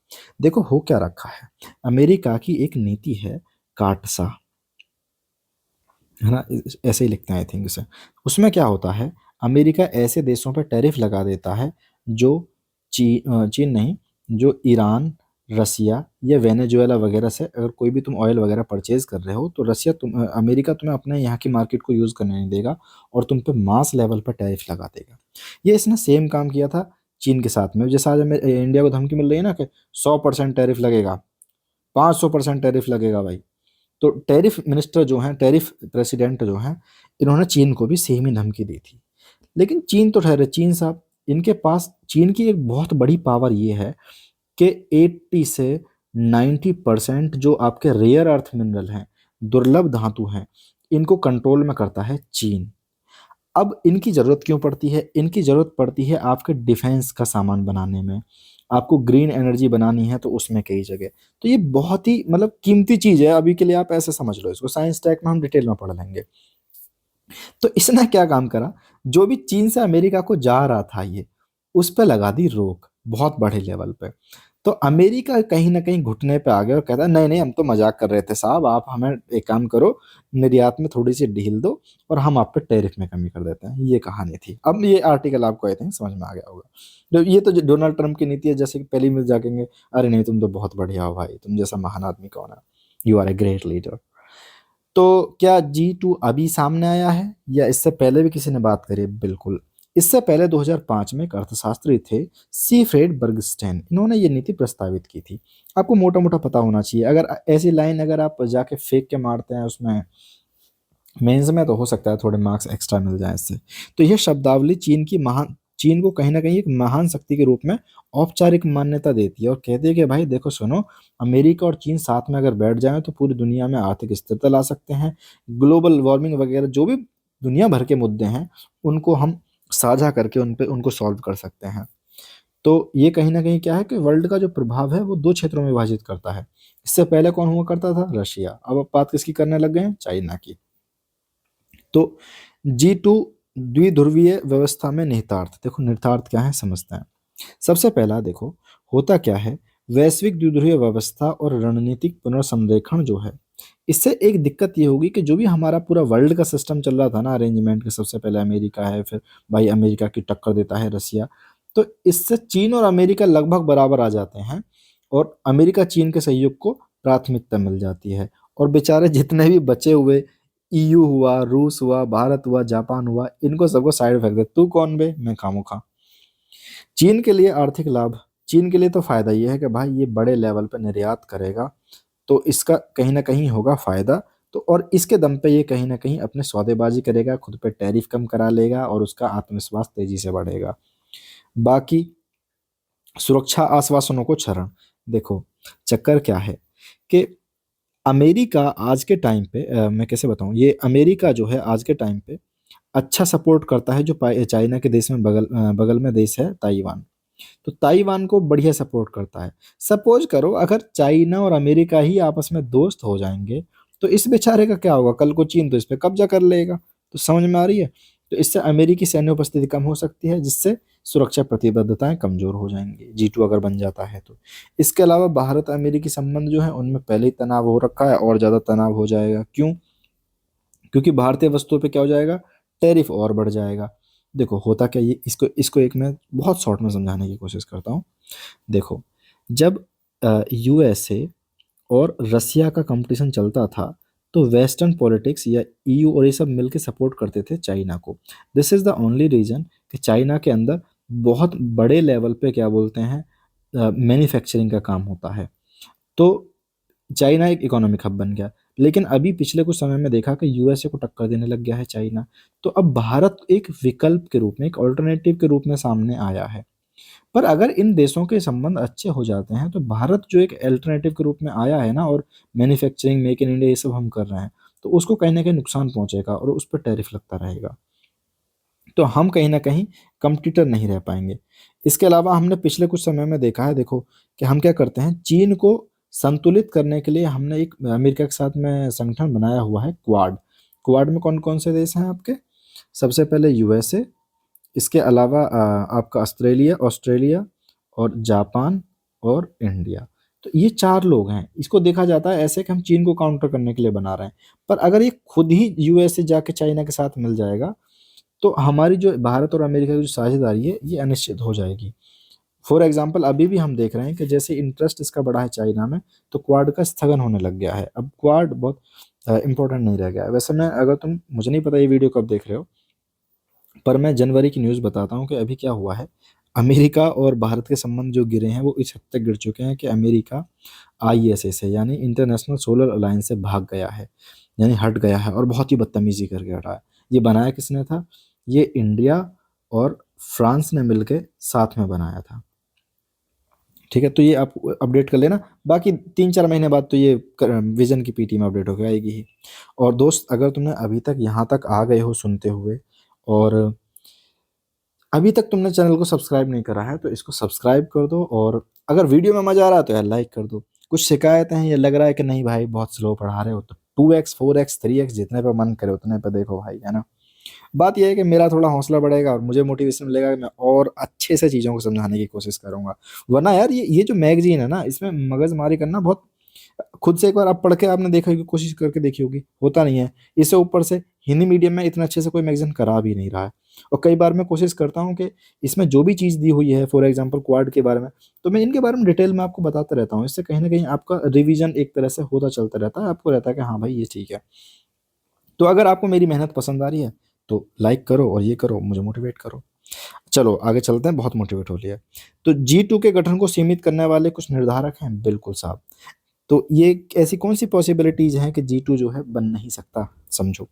A: देखो हो क्या रखा है, अमेरिका की एक नीति है काटसा, है ना, ऐसे ही लिखते हैं आई थिंक इसे। उसमें क्या होता है, अमेरिका ऐसे देशों पर टैरिफ लगा देता है जो चीन नहीं, जो ईरान, रसिया या वेनेजुएला वगैरह से अगर कोई भी तुम ऑयल वगैरह परचेज कर रहे हो तो रसिया अमेरिका तुम्हें अपने यहाँ की मार्केट को यूज़ करने नहीं देगा और तुम पे मास लेवल पर टैरिफ लगा देगा। ये इसने सेम काम किया था चीन के साथ में। जैसे आज हमें इंडिया को धमकी मिल रही है ना कि 100% टैरिफ लगेगा, 500% टैरिफ लगेगा भाई। तो टैरिफ मिनिस्टर जो हैं, टैरिफ प्रेसिडेंट जो हैं, इन्होंने चीन को भी सेम ही धमकी दी थी। लेकिन चीन तो ठहरे चीन साहब, इनके पास चीन की एक बहुत बड़ी पावर ये है कि 80 से 90% जो आपके रेयर अर्थ मिनरल हैं, दुर्लभ धातु हैं, इनको कंट्रोल में करता है चीन। अब इनकी ज़रूरत क्यों पड़ती है, इनकी ज़रूरत पड़ती है आपके डिफेंस का सामान बनाने में, आपको ग्रीन एनर्जी बनानी है तो उसमें कई जगह। तो ये बहुत ही मतलब कीमती चीज़ है, अभी के लिए आप ऐसे समझ लो इसको, साइंस टैग में हम डिटेल में पढ़ लेंगे। तो इसने क्या काम करा, जो भी चीन से अमेरिका को जा रहा था ये, उस पे लगा दी रोक बहुत बड़े लेवल पे। तो अमेरिका कहीं न कहीं घुटने पे आ गया और कहता नहीं, नहीं हम तो मज़ाक कर रहे थे साहब, आप हमें एक काम करो, निर्यात में थोड़ी-सी ढील दो और हम आप पे टैरिफ में कमी कर देते हैं। ये कहानी थी। अब ये आर्टिकल आपको आई थिंक समझ में आ गया होगा। तो ये तो डोनाल्ड ट्रंप की नीति है, जैसे कि पहली में जाकेंगे, अरे नहीं तुम तो बहुत बढ़िया हो भाई, तुम जैसा महान आदमी कौन है? You are a great leader. तो क्या G2 अभी सामने आया है या इससे पहले भी किसी ने बात करी है? बिल्कुल। इससे पहले 2005 में एक अर्थशास्त्री थे सीफ्रेड बर्गस्टेन, इन्होंने ये नीति प्रस्तावित की थी। आपको मोटा-मोटा पता होना चाहिए, अगर ऐसी लाइन अगर आप जाके फेंक के मारते हैं उसमें मेंस में तो हो सकता है थोड़े मार्क्स एक्स्ट्रा मिल जाए इससे। तो यह शब्दावली चीन को कहीं न कहीं एक महान शक्ति के रूप में औपचारिक मान्यता देती है और कहती है कि भाई देखो सुनो, अमेरिका और चीन साथ में अगर बैठ जाएँ तो पूरी दुनिया में आर्थिक स्थिरता ला सकते हैं। ग्लोबल वार्मिंग वगैरह जो भी दुनिया भर के मुद्दे हैं, उनको हम साझा करके उन पे उनको सॉल्व कर सकते हैं। तो ये कहीं न कहीं क्या है कि वर्ल्ड का जो प्रभाव है वो 2 क्षेत्रों में विभाजित करता है। इससे पहले कौन हुआ करता था? रशिया। अब आप बात किसकी करने लग गए हैं? चाइना की। तो G2 द्विध्रुवीय व्यवस्था में निहितार्थ, देखो निहितार्थ क्या है समझते हैं। सबसे पहला देखो होता क्या है, वैश्विक द्विध्रुवीय व्यवस्था और रणनीतिक पुनर्संरेखण जो है, इससे एक दिक्कत ये होगी कि जो भी हमारा पूरा वर्ल्ड का सिस्टम चल रहा था ना अरेंजमेंट के, सबसे पहले अमेरिका है, फिर भाई अमेरिका की टक्कर देता है रसिया, तो इससे चीन और अमेरिका लगभग बराबर आ जाते हैं और अमेरिका चीन के सहयोग को प्राथमिकता मिल जाती है और बेचारे जितने भी बचे हुए EU हुआ, रूस हुआ, भारत हुआ, जापान हुआ, इनको सबको साइड फेंक दे, तू कौन बे, मैं खामोखा। चीन के लिए आर्थिक लाभ, चीन के लिए तो फायदा ये है कि भाई ये बड़े लेवल पे निर्यात करेगा तो इसका कहीं ना कहीं होगा फायदा। तो और इसके दम पे ये कहीं ना कहीं अपने सौदेबाजी करेगा, खुद पे टैरिफ कम करा लेगा और उसका आत्मविश्वास तेजी से बढ़ेगा। बाकी सुरक्षा आश्वासनों को क्षरण, देखो चक्कर क्या है कि अमेरिका आज के टाइम पे मैं कैसे बताऊँ, ये अमेरिका जो है आज के टाइम पे अच्छा सपोर्ट करता है जो चाइना के देश में बगल में देश है ताइवान। तो ताइवान को बढ़िया सपोर्ट करता है। सपोज करो अगर चाइना और अमेरिका ही आपस में दोस्त हो जाएंगे तो इस बेचारे का क्या होगा, कल को चीन तो इस पे कब्जा कर लेगा। तो समझ में आ रही है। तो इससे अमेरिकी सैन्य उपस्थिति कम हो सकती है, जिससे सुरक्षा प्रतिबद्धताएं कमजोर हो जाएंगी G2 अगर बन जाता है तो। इसके अलावा भारत अमेरिकी संबंध जो है उनमें पहले ही तनाव हो रखा है और ज्यादा तनाव हो जाएगा। क्यों? क्योंकि भारतीय वस्तुओं पे क्या हो जाएगा, टैरिफ और बढ़ जाएगा। देखो होता क्या, ये इसको इसको एक मैं बहुत शॉर्ट में समझाने की कोशिश करता हूँ। देखो, जब यूएसए और रसिया का कंपटीशन चलता था तो वेस्टर्न पॉलिटिक्स या ईयू और ये सब मिलके सपोर्ट करते थे चाइना को। This is the only reason कि चाइना के अंदर बहुत बड़े लेवल पे क्या बोलते हैं मैन्युफैक्चरिंग का काम होता है। तो चाइना एक इकोनॉमिक हब बन गया। लेकिन अभी पिछले कुछ समय में देखा कि यूएसए को टक्कर देने लग गया है चाइना। तो अब भारत एक विकल्प के रूप में, एक ऑल्टरनेटिव के रूप में सामने आया है। पर अगर इन देशों के संबंध अच्छे हो जाते हैं तो भारत जो एक अल्टरनेटिव के रूप में आया है ना, और मैन्युफैक्चरिंग, मेक इन इंडिया, ये सब हम कर रहे हैं, तो उसको कहीं ना कहीं नुकसान पहुंचेगा और उस पर टैरिफ लगता रहेगा। तो हम कहीं ना कहीं कंपटीटर नहीं रह पाएंगे। इसके अलावा हमने पिछले कुछ समय में देखा है, देखो कि हम क्या करते हैं, चीन को संतुलित करने के लिए हमने एक अमेरिका के साथ में संगठन बनाया हुआ है, क्वाड। क्वाड में कौन कौन से देश हैं आपके? सबसे पहले यूएसए, इसके अलावा आपका ऑस्ट्रेलिया ऑस्ट्रेलिया और जापान और इंडिया। तो ये 4 लोग हैं। इसको देखा जाता है ऐसे कि हम चीन को काउंटर करने के लिए बना रहे हैं। पर अगर ये खुद ही यूएसए जाके चाइना के साथ मिल जाएगा तो हमारी जो भारत और अमेरिका की जो साझेदारी है ये अनिश्चित हो जाएगी। फॉर एग्जाम्पल अभी भी हम देख रहे हैं कि जैसे इंटरेस्ट इसका बढ़ा है चाइना में, तो क्वाड का स्थगन होने लग गया है। अब क्वाड बहुत इंपॉर्टेंट नहीं रह गया है। वैसे मैं, अगर तुम, मुझे नहीं पता ये वीडियो कब देख रहे हो, पर मैं जनवरी की न्यूज़ बताता हूँ कि अभी क्या हुआ है। अमेरिका और भारत के संबंध जो गिरे हैं वो इस हद तक गिर चुके हैं कि अमेरिका आईएसए से, यानी इंटरनेशनल सोलर अलायंस से भाग गया है, यानी हट गया है और बहुत ही बदतमीजी करके हटा है। ये बनाया किसने था? ये इंडिया और फ्रांस ने मिलके साथ में बनाया था। ठीक है, तो ये आप अपडेट कर लेना। बाकी 3-4 महीने बाद तो ये विजन की पीटी में अपडेट होकर आएगी ही। और दोस्त, अगर तुमने अभी तक यहाँ तक आ गए हो सुनते हुए, और अभी तक तुमने चैनल को सब्सक्राइब नहीं करा है, तो इसको सब्सक्राइब कर दो। और अगर वीडियो में मजा आ रहा है तो यार लाइक कर दो। कुछ शिकायतें हैं, ये लग रहा है कि नहीं भाई बहुत स्लो पढ़ा रहे हो, तो 2x 4x 3x जितने पे मन करे उतने पे देखो भाई, है ना। बात यह है कि मेरा थोड़ा हौसला बढ़ेगा और मुझे मोटिवेशन मिलेगा कि मैं और अच्छे से चीज़ों को समझाने की कोशिश करूंगा। वरना यार ये जो मैगजीन है ना, इसमें मगजमारी करना बहुत, खुद से एक बार आप पढ़ के आपने देखा होगी, कोशिश करके देखी होगी, होता नहीं है। इससे ऊपर से हिंदी मीडियम में इतना अच्छे से कोई मैगजीन करा भी नहीं रहा है। और कई बार मैं कोशिश करता हूँ कि इसमें जो भी चीज़ दी हुई है, फॉर एग्जांपल क्वाड के बारे में, तो मैं इनके बारे में डिटेल में आपको बताता रहता हूँ। इससे कहीं ना कहीं आपका रिवीजन एक तरह से होता चलता रहता है, आपको रहता है कि हाँ भाई ये ठीक है। तो अगर आपको मेरी मेहनत पसंद आ रही है तो लाइक करो और ये करो, मुझे मोटिवेट करो। चलो आगे चलते हैं, बहुत मोटिवेट हो लिया। तो G2 के गठन को सीमित करने वाले कुछ निर्धारक हैं, बिल्कुल साहब। तो ये ऐसी कौन सी पॉसिबिलिटीज हैं कि G2 जो है बन नहीं सकता? समझो।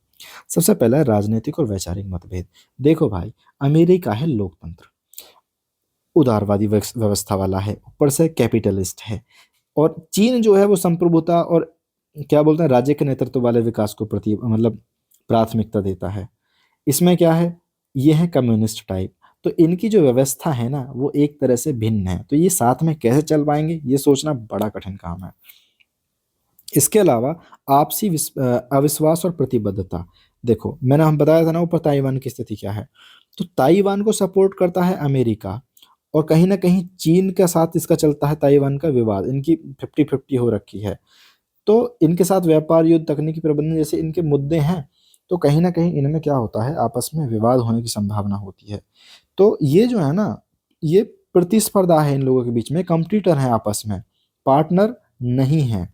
A: सबसे पहला है राजनीतिक और वैचारिक मतभेद। देखो भाई, अमेरिका है लोकतंत्र, उदारवादी व्यवस्था वाला है, ऊपर से कैपिटलिस्ट है। और चीन जो है वो संप्रभुता और क्या बोलते हैं, राज्य के नेतृत्व वाले विकास को प्रति मतलब प्राथमिकता देता है। इसमें क्या है, ये है कम्युनिस्ट टाइप। तो इनकी जो व्यवस्था है ना वो एक तरह से भिन्न है। तो ये साथ में कैसे चल पाएंगे, ये सोचना बड़ा कठिन काम है। इसके अलावा आपसी अविश्वास और प्रतिबद्धता। देखो मैंने हम बताया था ना ऊपर, ताइवान की स्थिति क्या है। तो ताइवान को सपोर्ट करता है अमेरिका, और कहीं ना कहीं चीन के साथ इसका चलता है ताइवान का विवाद, इनकी 50-50 हो रखी है। तो इनके साथ व्यापार, युद्ध, तकनीकी प्रबंधन जैसे इनके मुद्दे हैं। तो कहीं ना कहीं इनमें क्या होता है, आपस में विवाद होने की संभावना होती है। तो ये जो है ना, ये प्रतिस्पर्धा है इन लोगों के बीच में, कंपटीटर हैं आपस में, पार्टनर नहीं है।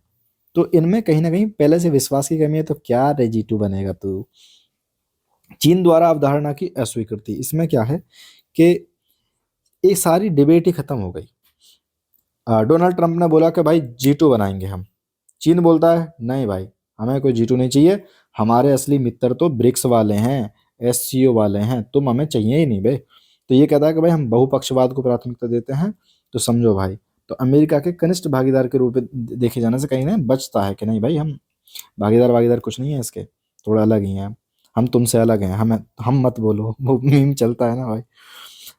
A: तो इनमें कहीं ना कहीं पहले से विश्वास की कमी है। तो क्या रे G2 बनेगा तू? चीन द्वारा अवधारणा की अस्वीकृति। इसमें क्या है कि ये सारी डिबेट ही खत्म हो गई। डोनाल्ड ट्रंप ने बोला कि भाई G2 बनाएंगे हम। चीन बोलता है नहीं भाई, हमें कोई G2 नहीं चाहिए, हमारे असली मित्र तो ब्रिक्स वाले हैं, SCO वाले हैं, तुम हमें चाहिए ही नहीं बे। तो ये कहता है कि भाई हम बहुपक्षवाद को प्राथमिकता देते हैं। तो समझो भाई, तो अमेरिका के कनिष्ठ भागीदार के रूप में देखे जाने से कहीं ना बचता है कि नहीं भाई, हम भागीदार भागीदार कुछ नहीं है इसके, थोड़ा अलग ही हैं हम तुमसे अलग हैं, हम मत बोलो, वो मीम चलता है ना भाई।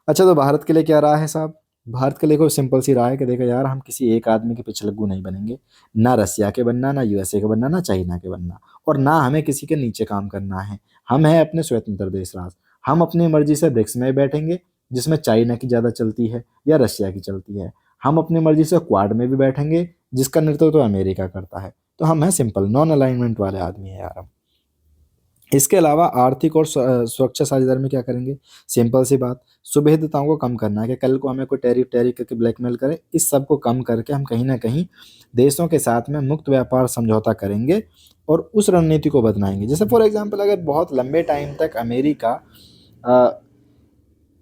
A: अच्छा, तो भारत के लिए क्या राह है साहब? भारत के लिए कोई सिंपल सी राह है कि देखो यार, हम किसी एक आदमी के पीछे लग्गू नहीं बनेंगे, ना रसिया के बनना, ना यूएसए के बनना, ना चाइना के बनना, और ना हमें किसी के नीचे काम करना है। हम हैं अपने स्वतंत्र देश राज। हम अपनी मर्जी से ब्रिक्स में बैठेंगे, जिसमें चाइना की ज़्यादा चलती है या रशिया की चलती है। हम अपनी मर्जी से क्वाड में भी बैठेंगे, जिसका नेतृत्व तो अमेरिका करता है। तो हम हैं सिंपल नॉन अलाइनमेंट वाले आदमी हैं यार हम। इसके अलावा आर्थिक और सुरक्षा साझेदारी में क्या करेंगे? सिंपल सी बात, सुविधाओं को कम करना है कि कल को हमें कोई टैरिफ टैरिफ करके ब्लैकमेल करे, इस सब को कम करके हम कहीं ना कहीं देशों के साथ में मुक्त व्यापार समझौता करेंगे और उस रणनीति को बदलाएंगे। जैसे फॉर एग्जांपल, अगर बहुत लंबे टाइम तक अमेरिका अ,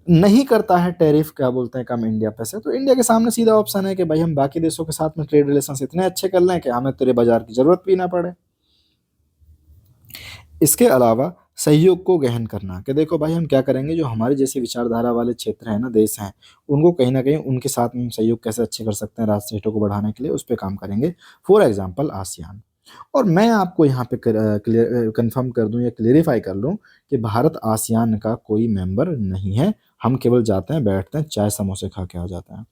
A: नहीं करता है टैरिफ क्या बोलते हैं कम इंडिया पे से, तो इंडिया के सामने सीधा ऑप्शन है कि भाई हम बाकी देशों के साथ में ट्रेड रिलेशन इतने अच्छे कर लें कि हमें तेरे बाजार की जरूरत भी ना पड़े। इसके अलावा सहयोग को गहन करना कि देखो भाई, हम क्या करेंगे, जो हमारे जैसी विचारधारा वाले क्षेत्र हैं ना, देश हैं, उनको कहीं ना कहीं उनके साथ में हम सहयोग कैसे अच्छे कर सकते हैं राष्ट्रीय हितों को बढ़ाने के लिए, उस पर काम करेंगे। For example ASEAN. और मैं आपको यहाँ पे क्लियर कंफर्म कर दूं या क्लेरिफाई कर लूं कि भारत आसियान का कोई मेंबर नहीं है। हम केवल जाते हैं, बैठते हैं, चाय समोसे खा के आ जाते हैं।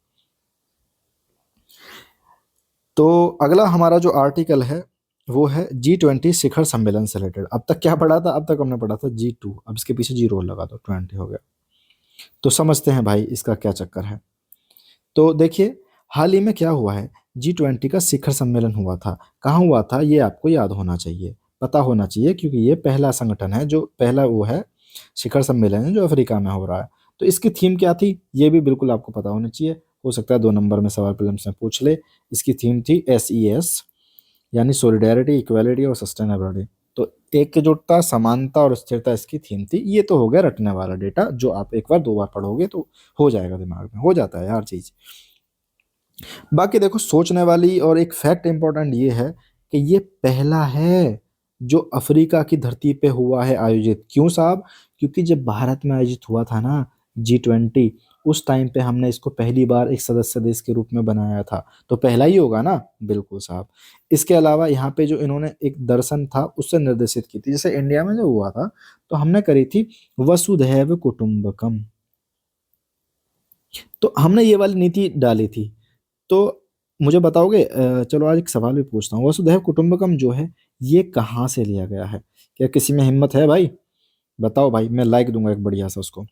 A: तो अगला हमारा जो आर्टिकल है वो है G20 शिखर सम्मेलन से रिलेटेड। अब तक क्या पढ़ा था? अब तक हमने पढ़ा था G2, अब इसके पीछे जीरो लगा दो, 20 हो गया। तो समझते हैं भाई इसका क्या चक्कर है। तो देखिए, हाल ही में क्या हुआ है, G20 का शिखर सम्मेलन हुआ था। कहाँ हुआ था ये आपको याद होना चाहिए, पता होना चाहिए, क्योंकि ये पहला संगठन है, जो पहला वो है शिखर सम्मेलन है जो अफ्रीका में हो रहा है। तो इसकी थीम क्या थी ये भी बिल्कुल आपको पता होना चाहिए। हो सकता है 2 नंबर में सवाल प्रीलिम्स में पूछ ले। इसकी थीम थी SES, यानी सॉलिडेरिटी, इक्वालिटी और सस्टेनेबिलिटी। तो एकजुटता, समानता और स्थिरता इसकी थीम थी। ये तो हो गया रटने वाला डेटा, जो आप एक बार 2 बार पढ़ोगे तो हो जाएगा, दिमाग में हो जाता है हर चीज। बाकी देखो, सोचने वाली और एक फैक्ट इंपॉर्टेंट ये है कि ये पहला है जो अफ्रीका की धरती पे हुआ है आयोजित। क्यों साहब? क्योंकि जब भारत में आयोजित हुआ था ना G20, उस टाइम पे हमने इसको पहली बार एक सदस्य देश के रूप में बनाया था, तो पहला ही होगा ना। बिल्कुल साहब। इसके अलावा यहाँ पे जो इन्होंने एक दर्शन था उससे निर्देशित की थी, जैसे इंडिया में जो हुआ था तो हमने करी थी वसुधैव कुटुंबकम। तो हमने ये वाली नीति डाली थी। तो मुझे बताओगे, चलो आज एक सवाल भी पूछता हूँ, वसुधैव कुटुंबकम जो है ये कहाँ से लिया गया है? क्या किसी में हिम्मत है भाई? बताओ भाई, मैं लाइक दूंगा एक बढ़िया सा उसको।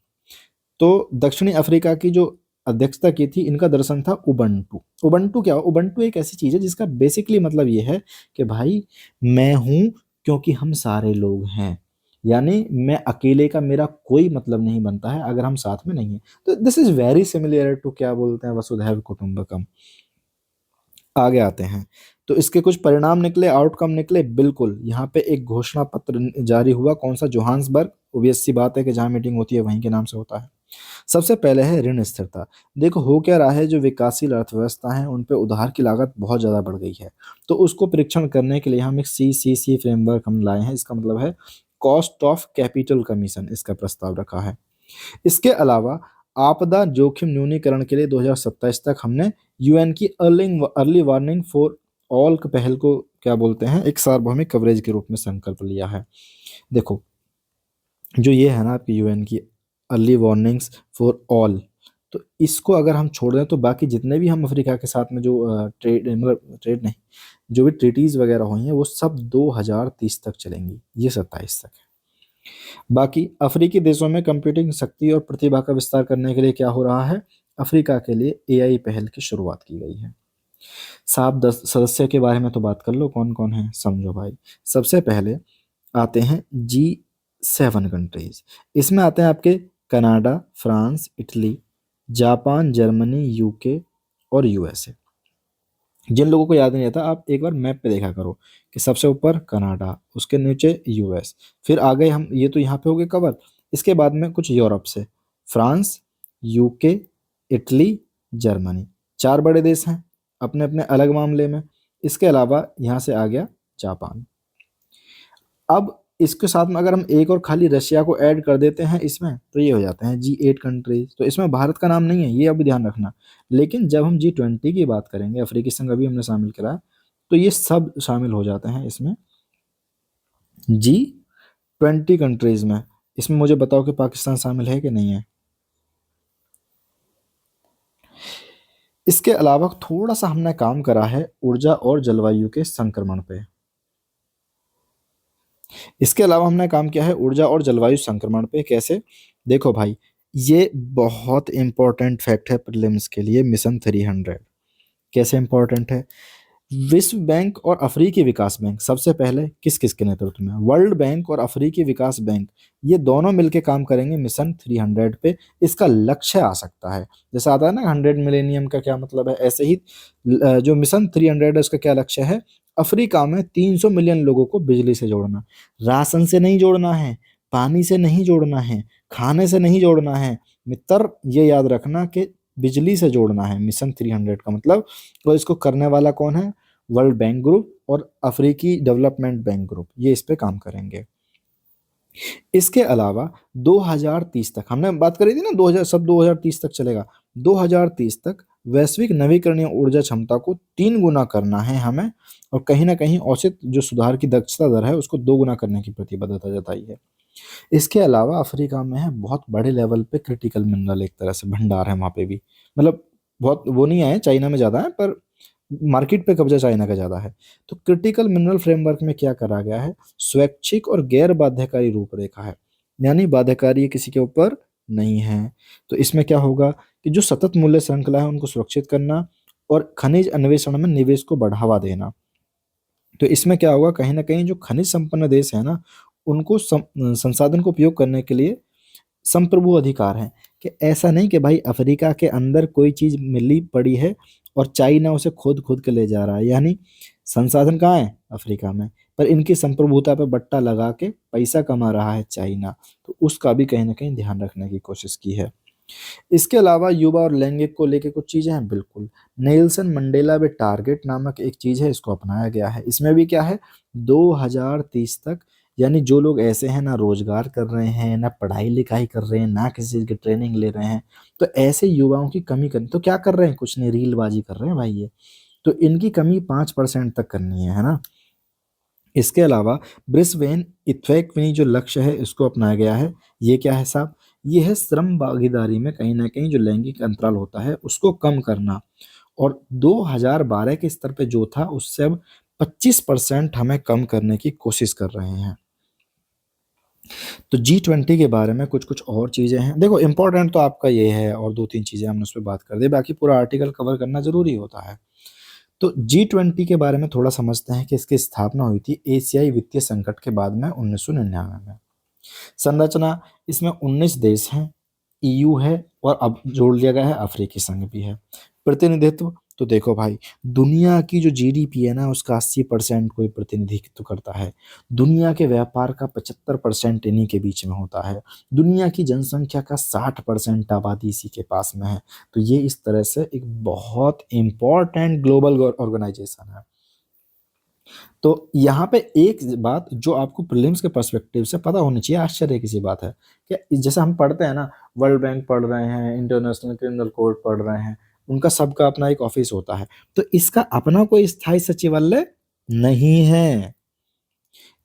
A: तो दक्षिणी अफ्रीका की जो अध्यक्षता की थी, इनका दर्शन था उबंटू। उबंटू क्या? उबंटू एक ऐसी चीज है जिसका बेसिकली मतलब ये है कि भाई मैं हूं क्योंकि हम सारे लोग हैं, यानी मैं अकेले का मेरा कोई मतलब नहीं बनता है अगर हम साथ में नहीं है। तो this is very similar to क्या बोलते हैं वसुधैव कुटुंबकम। आगे आते हैं, तो इसके कुछ परिणाम निकले, आउटकम निकले। बिल्कुल, यहाँ पे एक घोषणा पत्र जारी हुआ, कौन सा? जोहान्सबर्ग। ऑब्वियस सी बात है कि जहाँ मीटिंग होती है वहीं के नाम से होता है। सबसे पहले है ऋण स्थिरता। देखो हो क्या रहा है, जो विकासशील अर्थव्यवस्था है उन पे उधार की लागत बहुत ज़्यादा बढ़ गई है। तो उसको परीक्षण करने के लिए हम एक CCC फ्रेमवर्क हम लाए हैं। इसका मतलब है कॉस्ट ऑफ कैपिटल कमीशन, इसका प्रस्ताव रखा है। इसके अलावा आपदा जोखिम न्यूनीकरण के लिए 2027 तक हमने UN की अर्ली वार्निंग फॉर ऑल पहल को क्या बोलते हैं, एक सार्वभौमिक कवरेज के रूप में संकल्प लिया है। देखो, जो ये है ना आपकी UN की अर्ली वार्निंग्स फॉर ऑल, तो इसको अगर हम छोड़ दें तो बाकी जितने भी हम अफ्रीका के साथ में जो ट्रेड, मतलब ट्रेड नहीं, जो भी ट्रीटीज वगैरह हुई हैं वो सब 2030 तक चलेंगी, ये 27 तक है। बाकी अफ्रीकी देशों में कंप्यूटिंग शक्ति और प्रतिभा का विस्तार करने के लिए क्या हो रहा है, अफ्रीका के लिए AI पहल की शुरुआत की गई है। साहब 10 सदस्य के बारे में तो बात कर लो, कौन कौन है समझो भाई। सबसे पहले आते हैं G7 कंट्रीज। इसमें आते हैं आपके Canada, France, Italy, Japan, Germany, UK और USA। जिन लोगों को याद नहीं आता, आप एक बार मैप पे देखा करो कि सबसे ऊपर कनाडा, उसके नीचे US, फिर आगे हम, ये तो यहाँ पे हो गए कवर। इसके बाद में कुछ यूरोप से फ्रांस, UK, इटली, जर्मनी, 4 बड़े देश हैं अपने अपने अलग मामले में। इसके अलावा यहाँ से आ गया जापान। अब इसके साथ में अगर हम एक और खाली रशिया को ऐड कर देते हैं इसमें, तो ये हो जाते हैं G8 कंट्रीज। तो इसमें भारत का नाम नहीं है, ये अभी ध्यान रखना। लेकिन जब हम G20 की बात करेंगे, अफ्रीकी संघ अभी हमने शामिल करा है, तो ये सब शामिल हो जाते हैं इसमें G20 कंट्रीज में। इसमें मुझे बताओ कि पाकिस्तान शामिल है कि नहीं है। इसके अलावा थोड़ा सा हमने काम करा है ऊर्जा और जलवायु के संक्रमण पे। इसके अलावा हमने काम किया है ऊर्जा और जलवायु संक्रमण पे। कैसे? देखो भाई, ये बहुत इंपॉर्टेंट फैक्ट है प्रीलिम्स के लिए, मिशन 300। कैसे इंपॉर्टेंट है? विश्व बैंक और अफ्रीकी विकास बैंक सबसे पहले किस किस के नेतृत्व में? वर्ल्ड बैंक और अफ्रीकी विकास बैंक, ये दोनों मिलकर काम करेंगे मिशन 300 पे। इसका लक्ष्य आ सकता है, जैसे आता है ना 100 मिलेनियम का क्या मतलब है, ऐसे ही जो मिशन 300 है उसका क्या लक्ष्य है? अफ्रीका में 300 मिलियन लोगों को बिजली से जोड़ना। राशन से नहीं जोड़ना है, पानी से नहीं जोड़ना है, खाने से नहीं जोड़ना है मित्र, ये याद रखना कि बिजली से जोड़ना है मिशन 300 का मतलब। और इसको करने वाला कौन है? वर्ल्ड बैंक ग्रुप और अफ्रीकी डेवलपमेंट बैंक ग्रुप, ये इस पे काम करेंगे। इसके अलावा 2030 तक, हमने बात करी थी ना 2000, सब 2030 तक चलेगा। 2030 तक वैश्विक नवीकरणीय ऊर्जा क्षमता को 3 गुना करना है हमें, और कहीं ना कहीं औसत जो सुधार की दक्षता दर है उसको 2 गुना करने की प्रतिबद्धता जताई है। इसके अलावा अफ्रीका में है बहुत बड़े लेवल पे क्रिटिकल मिनरल, एक तरह से भंडार है वहाँ पे भी, मतलब बहुत वो नहीं है, चाइना में ज़्यादा है पर मार्केट पे कब्जा चाइना का ज़्यादा है। तो क्रिटिकल मिनरल फ्रेमवर्क में क्या करा गया है? स्वैच्छिक और गैर बाध्यकारी रूपरेखा है, यानी बाध्यकारी ये किसी के ऊपर नहीं है। तो इसमें क्या होगा कि जो सतत मूल्य श्रृंखला है उनको सुरक्षित करना और खनिज अन्वेषण में निवेश को बढ़ावा देना। तो इसमें क्या होगा, कहीं ना कहीं जो खनिज संपन्न देश है ना, उनको संसाधन को उपयोग करने के लिए संप्रभु अधिकार है। कि ऐसा नहीं कि भाई अफ्रीका के अंदर कोई चीज मिली पड़ी है और चाइना उसे खोद खोद के ले जा रहा है, यानी संसाधन कहाँ है? अफ्रीका में, पर इनकी संप्रभुता पे बट्टा लगा के पैसा कमा रहा है चाइना। तो उसका भी कहीं ना कहीं ध्यान रखने की कोशिश की है। इसके अलावा युवा और लैंगिक को लेके कुछ चीजें हैं, बिल्कुल। नेल्सन मंडेला वे टारगेट नामक एक चीज है, इसको अपनाया गया है। इसमें भी क्या है, 2030 तक, यानी जो लोग ऐसे हैं ना रोजगार कर रहे हैं, ना पढ़ाई लिखाई कर रहे हैं, ना किसी चीज की ट्रेनिंग ले रहे हैं, तो ऐसे युवाओं की कमी करनी। तो क्या कर रहे हैं? कुछ नहीं, रीलबाजी कर रहे हैं भाई ये। तो इनकी कमी 5% तक करनी है ना। इसके अलावा ब्रिस्बेन इथ्वेकविनी जो लक्ष्य है इसको अपनाया गया है। ये क्या है साहब? ये है श्रम भागीदारी में कहीं ना कहीं जो लैंगिक अंतराल होता है उसको कम करना। और 2012 के स्तर पे जो था उससे अब 25% हमें कम करने की कोशिश कर रहे हैं। तो G20 के बारे में कुछ कुछ और चीजें हैं। देखो इंपॉर्टेंट तो आपका ये है, और 2-3 चीजें हमने उस पर बात कर दी, बाकी पूरा आर्टिकल कवर करना जरूरी होता है। तो G20 के बारे में थोड़ा समझते हैं कि इसकी स्थापना हुई थी एशियाई वित्तीय संकट के बाद में 1999 में। संरचना, इसमें 19 देश हैं, EU है, और अब जोड़ लिया गया है अफ्रीकी संघ भी है। प्रतिनिधित्व, तो देखो भाई, दुनिया की जो GDP है ना उसका 80% कोई प्रतिनिधित्व करता है। दुनिया के व्यापार का 75% इन्हीं के बीच में होता है। दुनिया की जनसंख्या का 60% आबादी इसी के पास में है। तो ये इस तरह से एक बहुत इंपॉर्टेंट ग्लोबल ऑर्गेनाइजेशन है। तो यहाँ पे एक बात जो आपको प्रीलिम्स के पर्सपेक्टिव से पता होनी चाहिए, आश्चर्य की सी बात है कि जैसे हम पढ़ते हैं ना, वर्ल्ड बैंक पढ़ रहे हैं, इंटरनेशनल क्रिमिनल कोर्ट पढ़ रहे हैं, उनका सबका अपना एक ऑफिस होता है। तो इसका अपना कोई स्थायी सचिवालय नहीं है।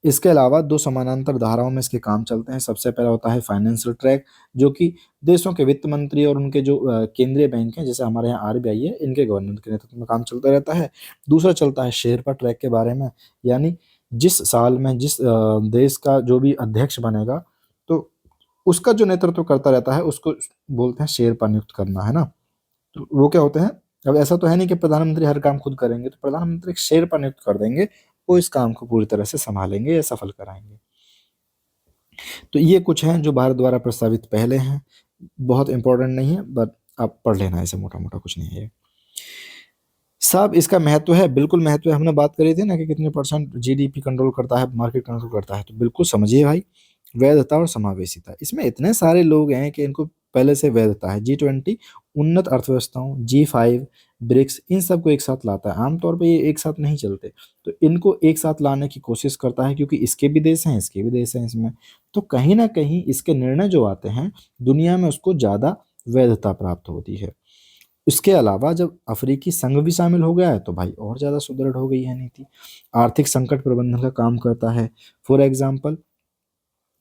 A: इसके अलावा 2 समानांतर धाराओं में इसके काम चलते हैं। सबसे पहला होता है फाइनेंशियल ट्रैक, जो कि देशों के वित्त मंत्री और उनके जो केंद्रीय बैंक हैं, जैसे हमारे यहाँ RBI है, इनके गवर्नर के नेतृत्व में काम चलता रहता है। दूसरा चलता है शेरपा ट्रैक के बारे में, यानी जिस साल में जिस देश का जो भी अध्यक्ष बनेगा, तो उसका जो नेतृत्व करता रहता है उसको बोलते हैं शेरपा नियुक्त करना, है ना। तो वो क्या होते हैं, अब ऐसा तो है नहीं कि प्रधानमंत्री हर काम खुद करेंगे, तो प्रधानमंत्री एक शेरपा नियुक्त कर देंगे, वो इस काम को पूरी तरह से संभालेंगे या सफल कराएंगे। तो ये कुछ हैं जो भारत द्वारा प्रस्तावित पहले हैं, बहुत इंपॉर्टेंट नहीं है, बट आप पढ़ लेना, ऐसे मोटा मोटा कुछ नहीं है। साहब इसका महत्व है, बिल्कुल महत्व है। हमने बात करी थी ना कि कितने % GDP कंट्रोल करता है, मार्केट कंट्रोल करता है, तो बिल्कुल समझिए भाई, वैधता और समावेशिता, इसमें इतने सारे लोग हैं कि इनको पहले से वैधता है। G20 उन्नत अर्थव्यवस्थाओं, G5, ब्रिक्स, इन सबको एक साथ लाता है। आमतौर पे ये एक साथ नहीं चलते, तो इनको एक साथ लाने की कोशिश करता है, क्योंकि इसके भी देश हैं, इसके भी देश हैं इसमें। तो कहीं ना कहीं इसके निर्णय जो आते हैं दुनिया में, उसको ज़्यादा वैधता प्राप्त होती है। इसके अलावा जब अफ्रीकी संघ भी शामिल हो गया है तो भाई और ज़्यादा सुदृढ़ हो गई है नीति। आर्थिक संकट प्रबंधन का काम करता है। फॉर एग्जाम्पल,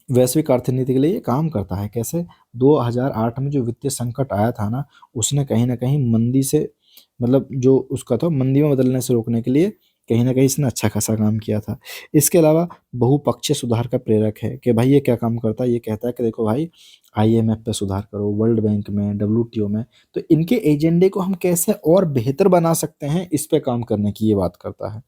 A: वैश्विक आर्थिक नीति के लिए ये काम करता है। कैसे? 2008 में जो वित्तीय संकट आया था ना, उसने कहीं ना कहीं मंदी से, मतलब जो उसका था, मंदी में बदलने से रोकने के लिए कहीं ना कहीं इसने अच्छा खासा काम किया था। इसके अलावा बहुपक्षीय सुधार का प्रेरक है कि भाई ये क्या काम करता है, ये कहता है कि देखो भाई, IMF पे सुधार करो, वर्ल्ड बैंक में, WTO में, तो इनके एजेंडे को हम कैसे और बेहतर बना सकते हैं, इस पे काम करने की ये बात करता है।